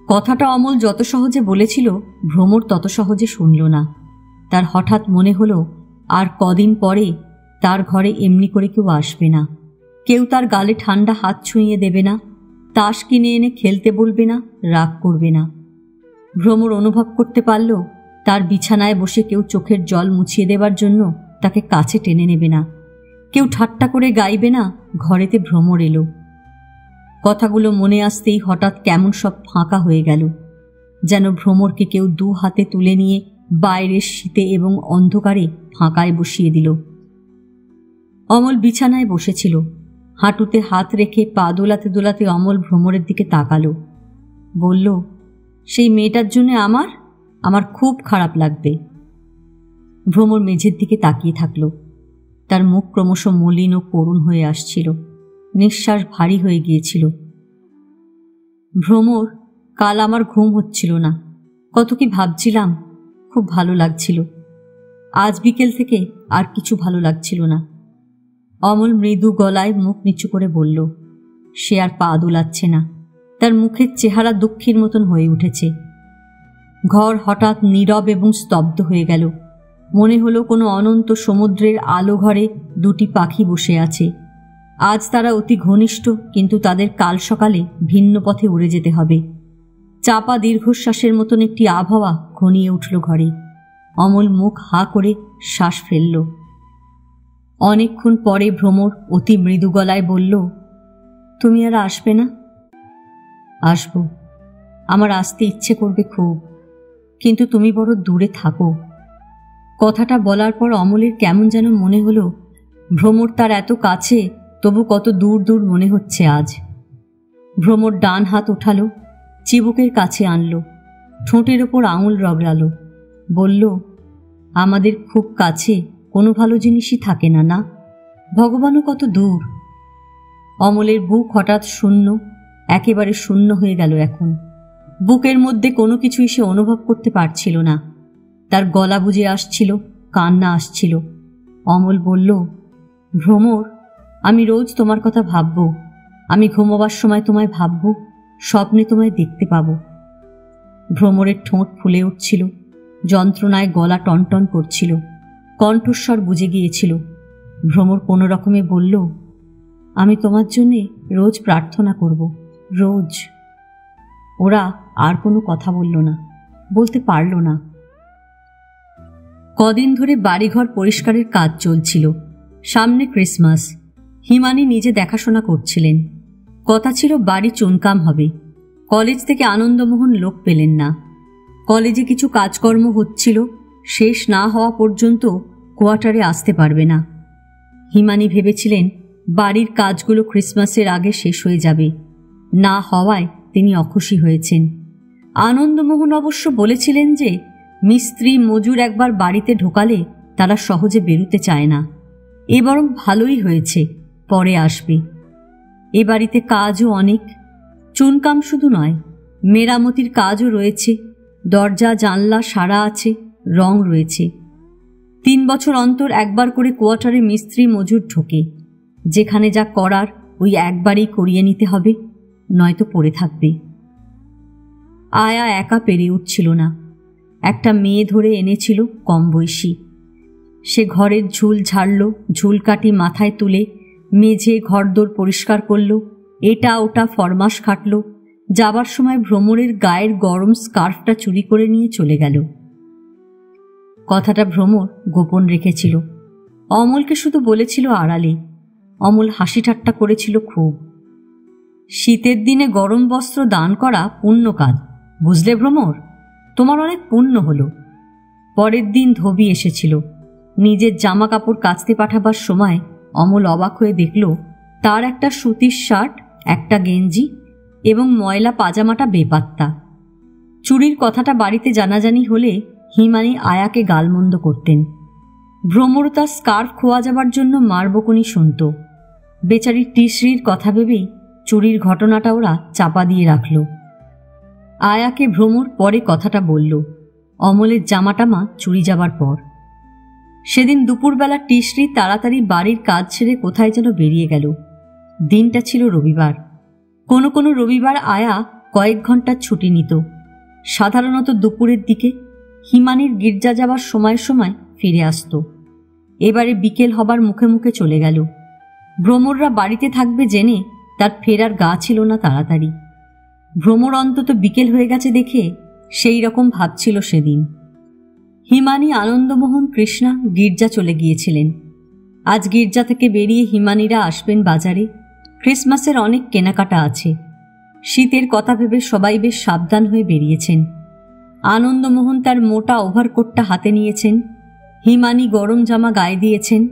কথাটা অমল যত সহজে বলেছিল ভ্রমর তত সহজে শুনল না। তার হঠাৎ মনে হলো আর কদিন পরে তার ঘরে এমনি করে কেউ আসবে না, কেউ তার গালে ঠান্ডা হাত ছুঁয়ে দেবে না, তাস কিনে এনে খেলতে বলবে না, রাগ করবে না। ভ্রমর অনুভব করতে পারল তার বিছানায় বসে কেউ চোখের জল মুছিয়ে দেবার জন্য তাকে কাছে টেনে নেবে না, কেউ ঠাট্টা করে গাইবে না, ঘরেতে ভ্রমর এলো। কথাগুলো মনে আসতেই হঠাৎ কেমন সব ফাঁকা হয়ে গেল, যেন ভ্রমরকে কেউ দু হাতে তুলে নিয়ে বাইরের শীতে এবং অন্ধকারে ফাঁকায় বসিয়ে দিল। অমল বিছানায় বসেছিল, হাঁটুতে হাত রেখে পা দোলাতে দোলাতে অমল ভ্রমরের দিকে তাকালো, বলল, সেই মেয়েটার জন্য আমার খুব খারাপ লাগবে। ভ্রমর মেঝের দিকে তাকিয়ে থাকল। তার মুখ ক্রমশ মলিন ও করুণ হয়ে আসছিল, নিঃশ্বাস ভারী হয়ে গিয়েছিল। ভ্রমর, কাল আমার ঘুম হচ্ছিল না, কত কি ভাবছিলাম, খুব ভালো লাগছিল। আজ বিকেল থেকে আর কিছু ভালো লাগছিল না। অমল মৃদু গলায় মুখ নিচু করে বলল। সে আর পা দোলাচ্ছে না, তার মুখের চেহারা দুঃখীর মতন হয়ে উঠেছে। ঘর হঠাৎ নীরব এবং স্তব্ধ হয়ে গেল। মনে হলো কোনো অনন্ত সমুদ্রের আলো ঘরে দুটি পাখি বসে আছে। আজ তারা অতি ঘনিষ্ঠ, কিন্তু তাদের কাল সকালে ভিন্ন পথে উড়ে যেতে হবে। চাপা দীর্ঘশ্বাসের মতন একটি আবহাওয়া ঘনিয়ে উঠল ঘরে। অমল মুখ হা করে শ্বাস ফেলল। অনেকক্ষণ পরে ভ্রমর অতি মৃদু গলায় বলল, তুমি আর আসবে না? আসব, আমার আসতে ইচ্ছে করবে খুব, কিন্তু তুমি বড় দূরে থাকো। কথাটা বলার পর অমলের কেমন যেন মনে হলো ভ্রমর তার এত কাছে, তবু কত দূর দূর মনে হচ্ছে আজ। ভ্রমর ডান হাত ওঠালো, চিবুকের কাছে আনলো, ঠোঁটের ওপর আঙুল রগড়ালো, বলল, আমাদের খুব কাছে কোনো ভালো জিনিসই থাকে না, না? ভগবানও কত দূর। অমলের বুক হঠাৎ শূন্য, একেবারে শূন্য হয়ে গেল। এখন বুকের মধ্যে কোনো কিছুই সে অনুভব করতে পারছিল না। তার গলা বুজে আসছিল, কান্না আসছিল। অমল বলল, ভ্রমর, আমি রোজ তোমার কথা ভাবব, আমি ঘুমোবার সময় তোমায় ভাবব, স্বপ্নে তোমায় দেখতে পাব। ভ্রমরের ঠোঁট ফুলে উঠছিল, যন্ত্রণায় গলা টনটন করছিল, কণ্ঠস্বর বুঝে গিয়েছিল। ভ্রমর কোনো রকমে বলল, আমি তোমার জন্যে রোজ প্রার্থনা করব, রোজ। ওরা আর কোনো কথা বলল না, বলতে পারল না। কদিন ধরে বাড়িঘর পরিষ্কারের কাজ চলছিল। সামনে ক্রিসমাস। হিমানি নিজে দেখাশোনা করছিলেন। কথা ছিল বাড়ি চুনকাম হবে। কলেজ থেকে আনন্দমোহন লোক পেলেন না। কলেজে কিছু কাজকর্ম হচ্ছিল, শেষ না হওয়া পর্যন্ত কোয়ার্টারে আসতে পারবে না। হিমানি ভেবেছিলেন বাড়ির কাজগুলো ক্রিসমাসের আগে শেষ হয়ে যাবে, না হওয়ায় তিনি অখুশি হয়েছেন। আনন্দমোহন অবশ্য বলেছিলেন যে মিস্ত্রি মজুর একবার বাড়িতে ঢোকালে তারা সহজে বেরুতে চায় না। এ বরং ভালোই হয়েছে, পরে আসবে। এ বাড়িতে কাজও অনেক, চুনকাম শুধু নয়, মেরামতির কাজও রয়েছে। দরজা জানলা সারা আছে, রং রয়েছে। 3 বছর অন্তর একবার করে কোয়ার্টারে মিস্ত্রি মজুর ঢোকে। যেখানে যা করার ওই একবারই করিয়ে নিতে হবে, নয়তো পড়ে থাকবে। আয়া একা পেরে উঠছিল না। একটা মেয়ে ধরে এনেছিল, কম বয়সী। সে ঘরের ঝুল ঝাড়ল, ঝুল কাটি মাথায় তুলে মেঝে ঘরদোর পরিষ্কার করল, এটা ওটা ফরমাস খাটল। যাবার সময় ভ্রমরের গায়ের গরম স্কার্ফটা চুরি করে নিয়ে চলে গেল। কথাটা ভ্রমর গোপন রেখেছিল, অমলকে শুধু বলেছিল আড়ালে। অমল হাসি ঠাট্টা করেছিল খুব। শীতের দিনে গরম বস্ত্র দান করা পুণ্য কাজ, বুঝলে ভ্রমর? তোমার অনেক পুণ্য হলো। পরের দিন ধোবি এসেছিল। নিজের জামা কাপড় কাচতে পাঠাবার সময় অমল অবাক হয়ে দেখল তার একটা সুতির শার্ট, একটা গেঞ্জি এবং ময়লা পাজামাটা বেপাত্তা। চুরির কথাটা বাড়িতে জানাজানি হলে হিমানি আয়াকে গালমন্দ করতেন। ভ্রমর তার স্কার্ফ খোয়া যাবার জন্য মারবকুনি শুনত। বেচারির টিসরির কথা ভেবেই চুরির ঘটনাটা ওরা চাপা দিয়ে রাখল। আয়াকে ভ্রমর পরে কথাটা বলল, অমলের জামাটামা চুরি যাবার পর। সেদিন দুপুরবেলা টিসরি তাড়াতাড়ি বাড়ির কাজ ছেড়ে কোথায় যেন বেরিয়ে গেল। দিনটা ছিল রবিবার। কোনো কোনো রবিবার আয়া কয়েক ঘন্টার ছুটি নিত, সাধারণত দুপুরের দিকে। হিমানির গির্জা যাবার সময় সময় ফিরে আসত। এবারে বিকেল হবার মুখে মুখে চলে গেল। ভ্রমররা বাড়িতে থাকবে জেনে তার ফেরার গা ছিল না তাড়াতাড়ি। ভ্রমর অন্তত বিকেল হয়ে গেছে দেখে সেই রকম ভাবছিল সেদিন। হিমানি, আনন্দমোহন, কৃষ্ণা গির্জা চলে গিয়েছিলেন। আজ গির্জা থেকে বেরিয়ে হিমানিরা আসবেন বাজারে। ক্রিসমাসের অনেক কেনাকাটা আছে। শীতের কথা ভেবে সবাই বেশ সাবধান হয়ে বেরিয়েছেন। আনন্দমোহন তার মোটা ওভারকোটটা হাতে নিয়েছেন, হিমানি গরম জামা গায়ে দিয়েছেন,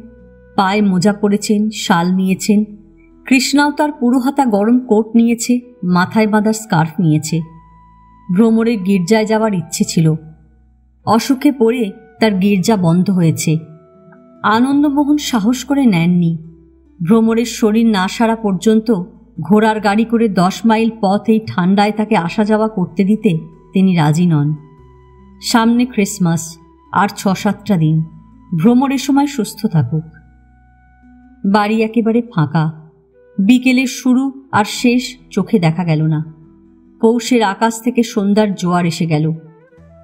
পায়ে মোজা পরেছেন, শাল নিয়েছেন। কৃষ্ণাও তার পুরো হাতা গরম কোট নিয়েছে, মাথায় বাঁধা স্কার্ফ নিয়েছে। ভ্রমরের গির্জায় যাওয়ার ইচ্ছে ছিল। অসুখে পড়ে তার গির্জা বন্ধ হয়েছে। আনন্দমোহন সাহস করে নেননি। ভ্রমরের শরীর না সারা পর্যন্ত ঘোড়ার গাড়ি করে 10 মাইল পথ এই ঠান্ডায় তাকে আসা যাওয়া করতে দিতে তিনি রাজি নন। সামনে ক্রিসমাস, আর 6-7টা দিন। ভ্রমরের সময় সুস্থ থাকুক। বাড়ি একেবারে ফাঁকা। বিকেলের শুরু আর শেষ চোখে দেখা গেল না। পৌষের আকাশ থেকে সন্ধ্যার জোয়ার এসে গেল।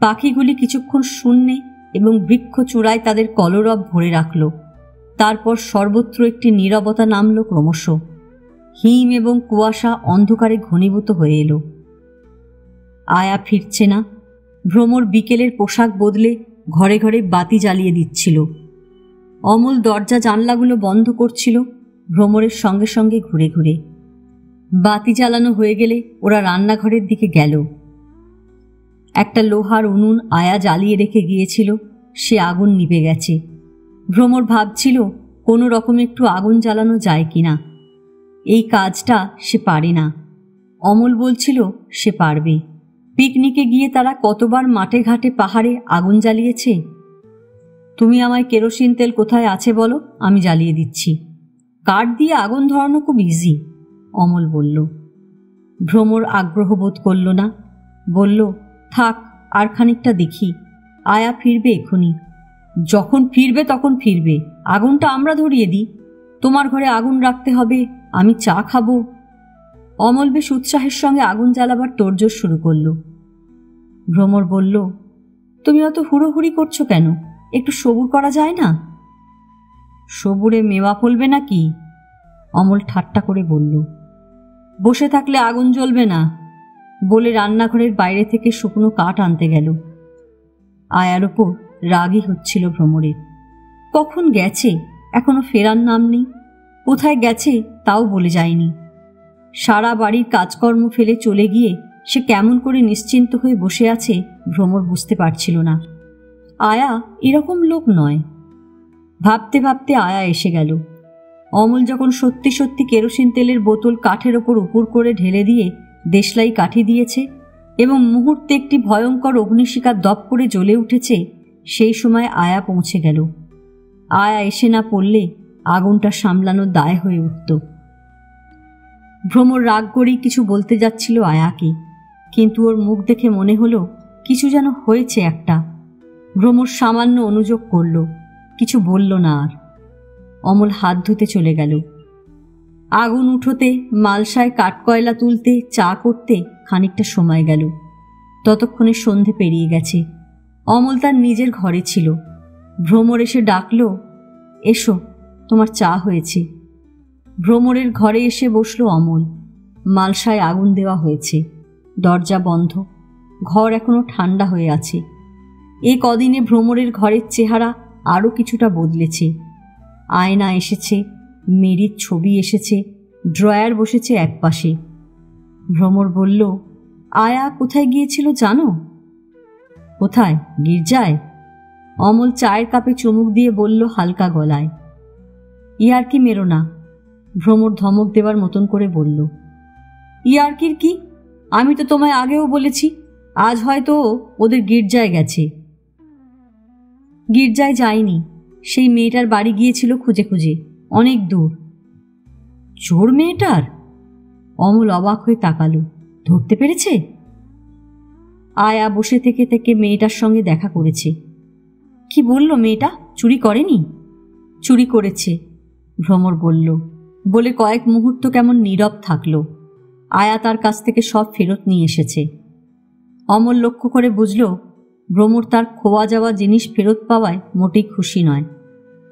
পাখিগুলি কিছুক্ষণ শূন্যে এবং বৃক্ষ চূড়ায় তাদের কলরব ভরে রাখল। তারপর সর্বত্র একটি নীরবতা নামল ক্রমশ। হিম এবং কুয়াশা অন্ধকারে ঘনীভূত হয়ে এলো। আয়া ফিরছে না। ভ্রমর বিকেলের পোশাক বদলে ঘরে ঘরে বাতি জ্বালিয়ে দিচ্ছিল। অমল দরজা জানলাগুলো বন্ধ করছিল ভ্রমরের সঙ্গে সঙ্গে ঘুরে ঘুরে। বাতি জ্বালানো হয়ে গেলে ওরা রান্নাঘরের দিকে গেল। একটা লোহার উনুন আয়া জ্বালিয়ে রেখে গিয়েছিল, সে আগুন নিভে গেছে। ভ্রমর ভাবছিল কোনো রকমে একটু আগুন জ্বালানো যায় কিনা। এই কাজটা সে পারে না। অমল বলছিল সে পারবে। পিকনিকে গিয়ে তারা কতবার মাঠে ঘাটে পাহাড়ে আগুন জ্বালিয়েছে। তুমি আমায় কেরোসিন তেল কোথায় আছে বলো, আমি জ্বালিয়ে দিচ্ছি। কাঠ দিয়ে আগুন ধরানো খুব ইজি, অমল বলল। ভ্রমর আগ্রহ বোধ করল না। বলল, থাক, আর খানিকটা দেখি। আয়া ফিরবে এখনই। যখন ফিরবে তখন ফিরবে, আগুনটা আমরা ধরিয়ে দিই। তোমার ঘরে আগুন রাখতে হবে, আমি চা খাবো। অমল বেশ উৎসাহের সঙ্গে আগুন জ্বালাবার তোড়জোড় শুরু করল। ভ্রমর বলল, তুমি অত হুড়োহুড়ি করছো কেন? একটু সবুর করা যায় না? সবুরে মেওয়া ফলবে নাকি? অমল ঠাট্টা করে বলল। বসে থাকলে আগুন জ্বলবে না, বলে রান্নাঘরের বাইরে থেকে শুকনো কাঠ আনতে গেল। আয়ার ওপর রাগই হচ্ছিল ভ্রমরের। কখন গেছে, এখনো ফেরার নাম নেই। কোথায় গেছে তাও বলে যায়নি। সারা বাড়ির কাজকর্ম ফেলে চলে গিয়ে সে কেমন করে নিশ্চিন্ত হয়ে বসে আছে ভ্রমর বুঝতে পারছিল না। আয়া এরকম লোক নয়। ভাবতে ভাবতে আয়া এসে গেল। অমল যখন সত্যি সত্যি কেরোসিন তেলের বোতল কাঠের ওপর উপুর করে ঢেলে দিয়ে দেশলাই কাঠি দিয়েছে এবং মুহূর্তে একটি ভয়ঙ্কর অগ্নিশিখা দপ করে জ্বলে উঠেছে, সেই সময় আয়া পৌঁছে গেল। আয়া এসে না পড়লে আগুনটা সামলানোর দায় হয়ে উঠত। ভ্রমর রাগ করেই কিছু বলতে যাচ্ছিল আয়াকে, কিন্তু ওর মুখ দেখে মনে হলো কিছু যেন হয়েছে একটা। ভ্রমর সামান্য অনুযোগ করল, কিছু বলল না আর। অমল হাত ধুতে চলে গেল। আগুন উঠোতে, মালসায় কাঠকয়লা তুলতে, চা করতে খানিকটা সময় গেল। ততক্ষণে সন্ধে পেরিয়ে গেছে। অমল তার নিজের ঘরে ছিল। ভ্রমর এসে ডাকল, এসো, তোমার চা হয়েছে। ভ্রমরের ঘরে এসে বসল অমল। মালসায় আগুন দেওয়া হয়েছে, দরজা বন্ধ, ঘর এখনো ঠান্ডা হয়ে আছে। এ কদিনে ভ্রমরের ঘরের চেহারা আরও কিছুটা বদলেছে। আয়না এসেছে, মেরির ছবি এসেছে, ড্রয়ার বসেছে একপাশে। ভ্রমর বলল, আয়া কোথায় গিয়েছিল জানো? কোথায়? গির্জায়। অমল চায়ের কাপে চুমুক দিয়ে বলল হালকা গলায়। ইয়ার্কি মেরো না, ভ্রমর ধমক দেবার মতন করে বলল। ইয়ার্কির কি? আমি তো তোমায় আগেও বলেছি, আজ হয়তো ওদের গির্জায় গেছে। গির্জায় যায়নি, সেই মেয়েটার বাড়ি গিয়েছিল খুঁজে খুঁজে, অনেক দূর। চোর মেয়েটার? অমল অবাক হয়ে তাকালো। ধরতে পেরেছে? আয়া বসে থেকে থেকে মেয়েটার সঙ্গে দেখা করেছে। কি বলল মেয়েটা? চুরি করেনি? চুরি করেছে, ভ্রমর বলল। বলে কয়েক মুহূর্ত কেমন নীরব থাকল। আয়া তার কাছ থেকে সব ফেরত নিয়ে এসেছে। অমল লক্ষ্য করে বুঝল ভ্রমর তার খোয়া যাওয়া জিনিস ফেরত পাওয়ায় মোটেই খুশি নয়।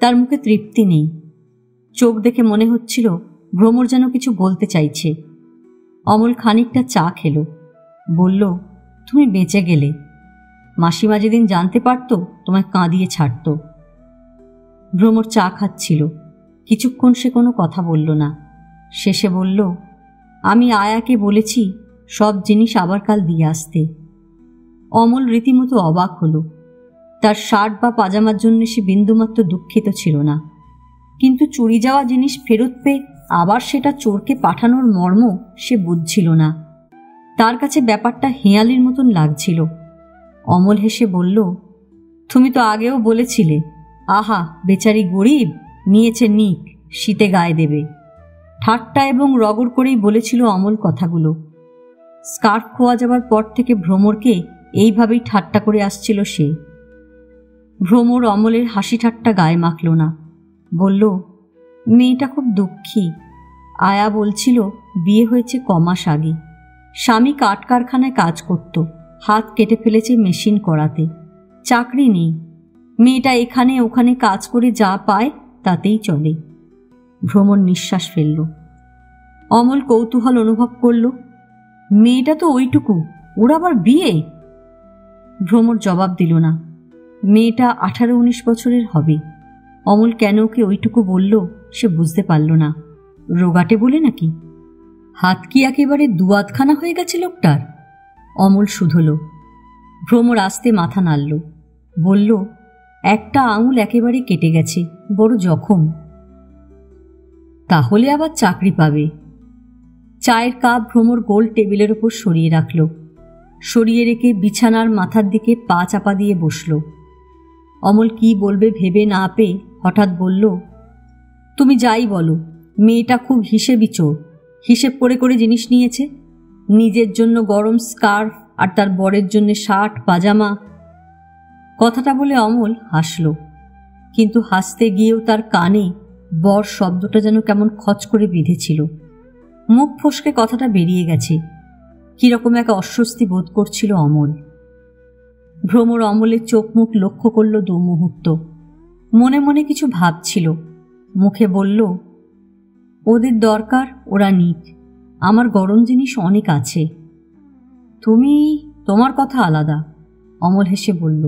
তার মুখে তৃপ্তি নেই। চোখ দেখে মনে হচ্ছিল ভ্রমর যেন কিছু বলতে চাইছে। অমল খানিকটা চা খেল। বলল, তুমি বেঁচে গেলে। মাসিমা যেদিন জানতে পারত তোমায় কাঁদিয়ে ছাড়ত। ভ্রমর চা খাচ্ছিল। কিছুক্ষণ সে কোনো কথা বলল না। শেষে বলল, আমি আয়াকে বলেছি সব জিনিস আবার কাল দিয়ে আসতে। অমল রীতিমতো অবাক হলো। তার শার্ট বা পাজামার জন্য সে বিন্দুমাত্র দুঃখিত ছিল না, কিন্তু চুরি যাওয়া জিনিস ফেরত পেয়ে আবার সেটা চোরকে পাঠানোর মর্ম সে বুঝছিল না। তার কাছে ব্যাপারটা হেঁয়ালির মতন লাগছিল। অমল হেসে বলল, তুমি তো আগেও বলেছিলে, আহা বেচারি গরিব, নিয়েছে নিক, শীতে গায়ে দেবে। ঠাট্টা এবং রগড় করেই বলেছিল অমল কথাগুলো। স্কার্ফ খোয়া যাবার পর থেকে ভ্রমরকে এইভাবেই ঠাট্টা করে আসছিল সে। ভ্রমর অমলের হাসি ঠাট্টা গায়ে মাখল না। বলল, মেয়েটা খুব দুঃখী। আয়া বলছিল বিয়ে হয়েছে কমাস আগে। স্বামী কাঠ কারখানায় কাজ করত, হাত কেটে ফেলেছে মেশিন করাতে। চাকরি নেই। মেয়েটা এখানে ওখানে কাজ করে যা পায় তাতেই চলে। ভ্রমর নিঃশ্বাস ফেলল। অমল কৌতূহল অনুভব করল, মেয়েটা তো ওইটুকু, ওর আবার বিয়ে? ভ্রমর জবাব দিল না। মেয়েটা 18-19 বছরের হবে। অমল কেন ওকে ওইটুকু বলল সে বুঝতে পারল না। রোগাটে বলে নাকি? হাত কি একেবারে দুয়াতখানা হয়ে গেছে লোকটার? অমল শুধল। ভ্রমর আস্তে মাথা নাড়ল। বলল, একটা আঙুল একেবারে কেটে গেছে, বড় জখম। তাহলে আবার চাকরি পাবে। চায়ের কাপ ভ্রমর গোল টেবিলের ওপর সরিয়ে রাখল। সরিয়ে রেখে বিছানার মাথার দিকে পা চাপা দিয়ে বসল। অমল কি বলবে ভেবে না পেয়ে হঠাৎ বলল, তুমি যাই বলো, মেয়েটা খুব হিসেবি চোর। হিসেব করে করে জিনিস নিয়েছে। নিজের জন্য গরম স্কার্ফ আর তার বরের জন্য শার্ট পাজামা। কথাটা বলে অমল হাসল, কিন্তু হাসতে গিয়েও তার কানে বর শব্দটা যেন কেমন খচ করে বিঁধেছিল। মুখ ফসকে কথাটা বেরিয়ে গেছে। কিরকম এক অস্বস্তি বোধ করছিল অমল। ভ্রমর অমলের চোখ মুখ লক্ষ্য করল 2 মুহূর্ত। মনে মনে কিছু ভাবছিল। মুখে বলল, ওদের দরকার ওরা নিক, আমার গরম জিনিস অনেক আছে। তোমার কথা আলাদা। অমল হেসে বলল,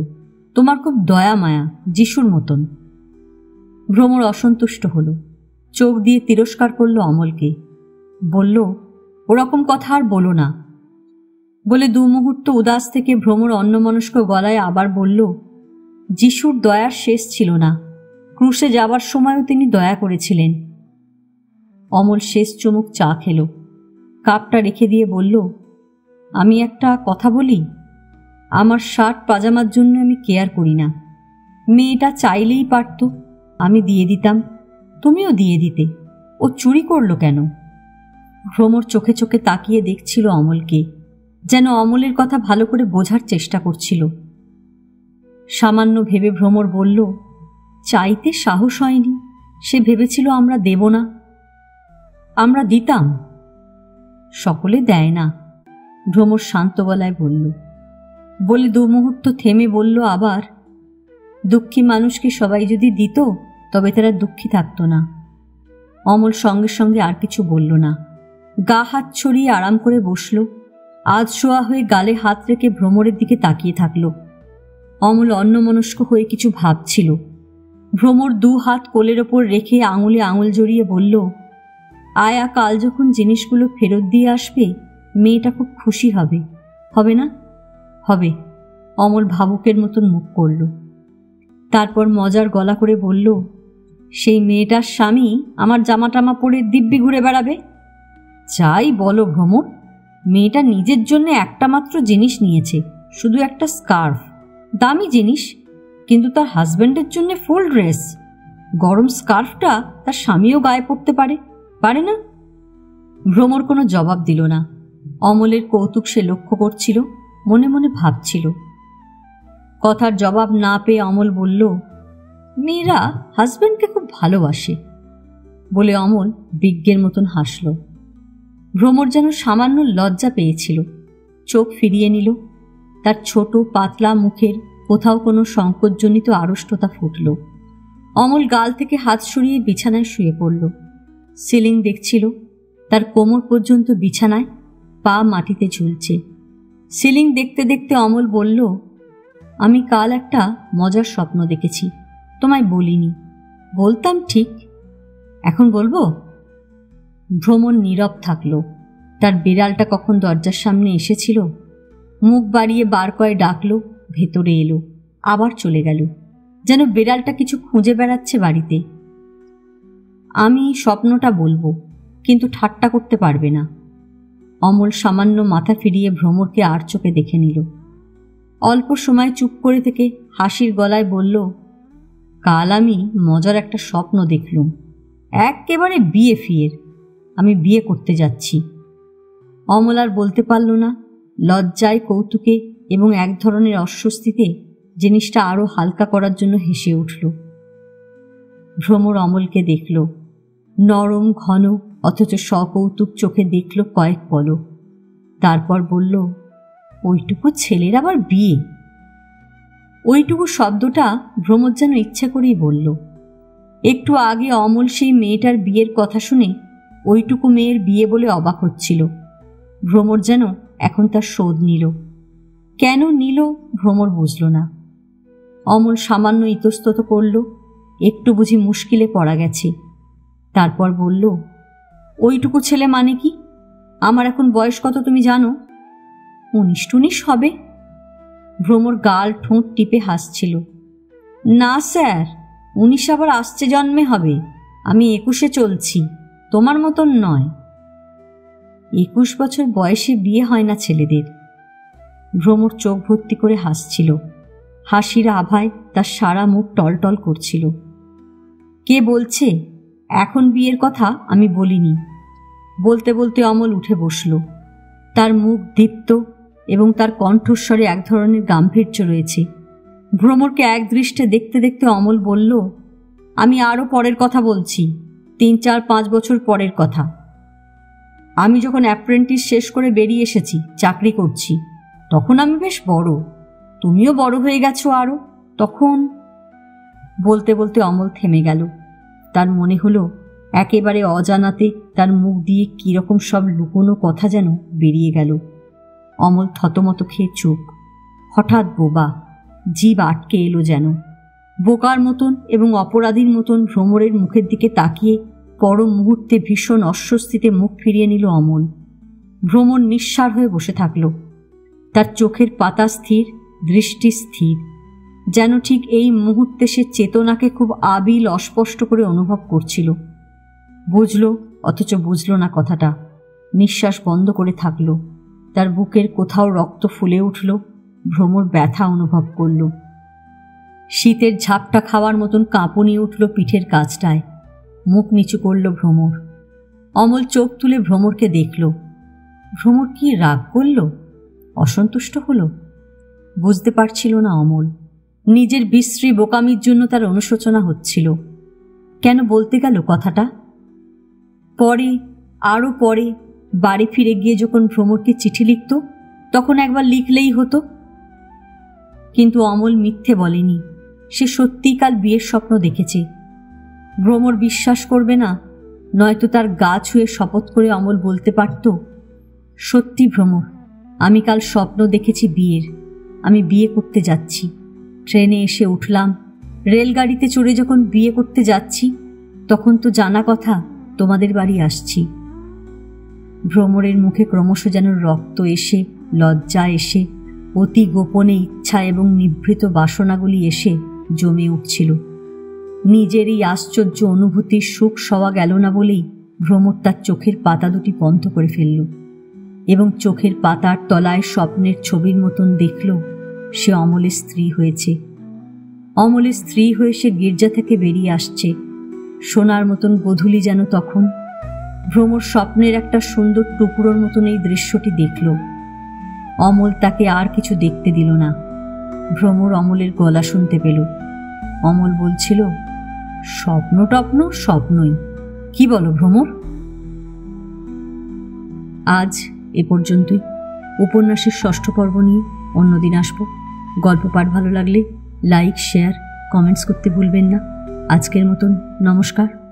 তোমার খুব দয়া মায়া, যিশুর মতন। ভ্রমর অসন্তুষ্ট হল। চোখ দিয়ে তিরস্কার করল অমলকে। বলল, ওরকম কথা আর বলো না। বলে 2 মুহূর্ত উদাস থেকে ভ্রমর অন্যমনস্ক গলায় আবার বলল, যিশুর দয়ার শেষ ছিল না। ক্রুশে যাবার সময়ও তিনি দয়া করেছিলেন। অমল শেষ চুমুক চা খেল। কাপটা রেখে দিয়ে বলল, আমি একটা কথা বলি। আমার শার্ট পাজামার জন্য আমি কেয়ার করি না। মেয়েটা চাইলেই পারত, আমি দিয়ে দিতাম, তুমিও দিয়ে দিতে। ও চুরি করলো কেন? ভ্রমর চোখে চোখে তাকিয়ে দেখছিল অমলকে, যেন অমলের কথা ভালো করে বোঝার চেষ্টা করছিল। সামান্য ভেবে ভ্রমর বলল, চাইতে সাহস হয়নি। সে ভেবেছিল আমরা দেব না। আমরা দিতাম। সকলে দেয় না, ভ্রমর শান্ত গলায় বলল। বলে 2 মুহূর্ত থেমে বলল আবার, দুঃখী মানুষকে সবাই যদি দিত তবে তারা দুঃখী থাকত না। অমল সঙ্গে সঙ্গে আর কিছু বলল না। গা হাত ছড়িয়ে আরাম করে বসল। আজ শোয়া হয়ে গালে হাত রেখে ভ্রমরের দিকে তাকিয়ে থাকল। অমল অন্যমনস্ক হয়ে কিছু ভাবছিল। ভ্রমর 2 হাত কোলের ওপর রেখে আঙুলে আঙুল জড়িয়ে বলল, আয়া কাল যখন জিনিসগুলো ফেরত দিয়ে আসবে মেয়েটা খুব খুশি হবে, হবে না? হবে। অমল ভাবুকের মতন মুখ করল। তারপর মজার গলা করে বলল, সেই মেয়েটার স্বামী আমার জামা টামা পরে দিব্যি ঘুরে বেড়াবে? যাই বলো ভ্রমর, মেয়েটা নিজের জন্য একটা মাত্র জিনিস নিয়েছে, শুধু একটা স্কার্ফ। দামি জিনিস, কিন্তু তার হাজব্যান্ডের জন্য ফুল ড্রেস। গরম স্কার্ফটা তার স্বামীও গায়ে পড়তে পারে, পারে না? ভ্রমর কোনো জবাব দিল না। অমলের কৌতুক সে লক্ষ্য করছিল। মনে মনে ভাবছিল। কথার জবাব না পেয়ে অমল বলল, মেয়েরা হাজব্যান্ডকে খুব ভালোবাসে বলে অমল বিজ্ঞের মতন হাসল। ভ্রমর যেন সামান্য লজ্জা পেয়েছিল, চোখ ফিরিয়ে নিল। তার ছোট পাতলা মুখের কোথাও কোনো সংকোচজনিত আড়ষ্টতা ফুটল। অমল গাল থেকে হাত সরিয়ে বিছানায় শুয়ে পড়ল। সিলিং দেখছিল, তার কোমর পর্যন্ত বিছানায়, পা মাটিতে ঝুলছে। সিলিং দেখতে দেখতে অমল বলল, আমি কাল একটা মজার স্বপ্ন দেখেছি, তোমায় বলিনি। বলতাম ঠিক, এখন বলবো? ভ্রমর নীরব থাকল। তার বিড়ালটা কখন দরজার সামনে এসেছিল, মুখ বাড়িয়ে বার কয়ে ডাকল, ভেতরে এলো, আবার চলে গেল, যেন বিড়ালটা কিছু খুঁজে বেড়াচ্ছে বাড়িতে। আমি স্বপ্নটা বলবো, কিন্তু ঠাট্টা করতে পারবে না। অমল সামান্য মাথা ফিরিয়ে ভ্রমরকে আর চোখে দেখে নিল। অল্প সময় চুপ করে থেকে হাসির গলায় বলল, কাল আমি মজার একটা স্বপ্ন দেখলুম, একেবারে বিয়ে ফিয়ের। আমি বিয়ে করতে যাচ্ছি। অমল আর বলতে পারল না। লজ্জায়, কৌতুকে এবং এক ধরনের অস্বস্তিতে জিনিসটা আরো হালকা করার জন্য হেসে উঠল। ভ্রমর অমলকে দেখল, নরম ঘন অথচ সকৌতুক চোখে দেখল কয়েক পলক, তারপর বলল, ওইটুকু ছেলের আবার বিয়ে? ওইটুকু শব্দটা ভ্রমর যেন ইচ্ছা করেই বলল। একটু আগে অমল সেই মেয়েটার বিয়ের কথা শুনে ওইটুকু মেয়ের বিয়ে বলে অবাক হচ্ছিল। ভ্রমর যেন এখন তার শোধ নিল। কেন নিল ভ্রমর বুঝল না। অমল সামান্য ইতস্তত করল, একটু বুঝি মুশকিলে পড়া গেছে। তারপর বলল, ওইটুকু ছেলে মানে কি? আমার এখন বয়স কত তুমি জানো? 19-19 হবে। ভ্রমর গাল ঠোঁট টিপে হাসছিল। না স্যার, 19 আবার আসছে জন্মে হবে। আমি 21-এ চলছি, তোমার মতন নয়। 21 বছর বয়সে বিয়ে হয় না ছেলেদের। ভ্রমর চোখ ভর্তি করে হাসছিল। হাসির আভায় তার সারা মুখ টলটল করছিল। কে বলছে এখন বিয়ের কথা আমি বলিনি? বলতে বলতে অমল উঠে বসল। তার মুখ দীপ্ত এবং তার কণ্ঠস্বরে এক ধরনের গাম্ভীর্য রয়েছে। ভ্রমরকে এক দৃষ্টে দেখতে দেখতে অমল বলল, আমি আরও পরের কথা বলছি, 3-4-5 বছর পরের কথা। আমি যখন অ্যাপ্রেন্টিস শেষ করে বেরিয়ে এসেছি, চাকরি করছি, তখন আমি বেশ বড়, তুমিও বড় হয়ে গেছো আরও। তখন বলতে বলতে অমল থেমে গেল। তার মনে হলো একেবারে অজানাতে তার মুখ দিয়ে কীরকম সব লুকোনো কথা যেন বেরিয়ে গেল। অমল থতমত খেয়ে চুপ। হঠাৎ বোবা, জিভ আটকে এলো যেন। বোকার মতন এবং অপরাধীর মতন ভ্রমরের মুখের দিকে তাকিয়ে পর মুহূর্তে ভীষণ অস্বস্তিতে মুখ ফিরিয়ে নিল অমল। ভ্রমর নিঃসাড় হয়ে বসে থাকল। তার চোখের পাতা স্থির, দৃষ্টি স্থির, যেন ঠিক এই মুহূর্তে সে চেতনাকে খুব আবিল অস্পষ্ট করে অনুভব করছিল। বুঝল অথচ বুঝল না কথাটা। নিঃশ্বাস বন্ধ করে থাকল। তার বুকের কোথাও রক্ত ফুলে উঠল। ভ্রমর ব্যথা অনুভব করল। শীতের ঝাপটা খাওয়ার মতন কাঁপুনি উঠল পিঠের কাছটায়। মুখ নিচু করল ভ্রমর। অমল চোখ তুলে ভ্রমরকে দেখল। ভ্রমর কি রাগ করল, অসন্তুষ্ট হল? বুঝতে পারছিল না অমল। নিজের বিশ্রী বোকামির জন্য তার অনুশোচনা হচ্ছিল। কেন বলতে গেল কথাটা? পরে, আরও পরে, বাড়ি ফিরে গিয়ে যখন ভ্রমরকে চিঠি লিখত, তখন একবার লিখলেই হতো। কিন্তু অমল মিথ্যে বলেনি। সে সত্যিই কাল বিয়ের স্বপ্ন দেখেছে। ভ্রমর বিশ্বাস করবে না, নয়তো তার গা ছুঁয়ে শপথ করে অমল বলতে পারত, সত্যি ভ্রমর, আমি কাল স্বপ্ন দেখেছি বিয়ের। আমি বিয়ে করতে যাচ্ছি। ট্রেনে এসে উঠলাম, রেলগাড়িতে চড়ে যখন বিয়ে করতে যাচ্ছি, তখন তো জানা কথা তোমাদের বাড়ি আসছি। ভ্রমরের মুখে ক্রমশ যেন রক্ত এসে, লজ্জা এসে, অতি গোপনে ইচ্ছা এবং নিভৃত বাসনাগুলি এসে জমে উঠছিল। নিজের এই আশ্চর্য অনুভূতির সুখ সওয়া গেল না বলেই ভ্রমর তার চোখের পাতা দুটি বন্ধ করে ফেলল এবং চোখের পাতার তলায় স্বপ্নের ছবির মতন দেখল সে অমলের স্ত্রী হয়েছে। অমলের স্ত্রী হয়ে সে গির্জা থেকে বেরিয়ে আসছে। সোনার মতন গোধূলি যেন তখন। ভ্রমর স্বপ্নের একটা সুন্দর টুকরোর মতন এই দৃশ্যটি দেখল। অমল তাকে আর কিছু দেখতে দিল না। ভ্রমর অমলের গলা শুনতে পেল। অমল বলছিল, স্বপ্ন টপ্ন স্বপ্নই, কি বলো ভ্রমর? আজ এ পর্যন্তই। উপন্যাসের 6ষ্ঠ পর্ব নিয়ে অন্যদিন আসব। গল্প পাঠ ভালো লাগলে লাইক, শেয়ার, কমেন্টস করতে ভুলবেন না। আজকের মতন নমস্কার।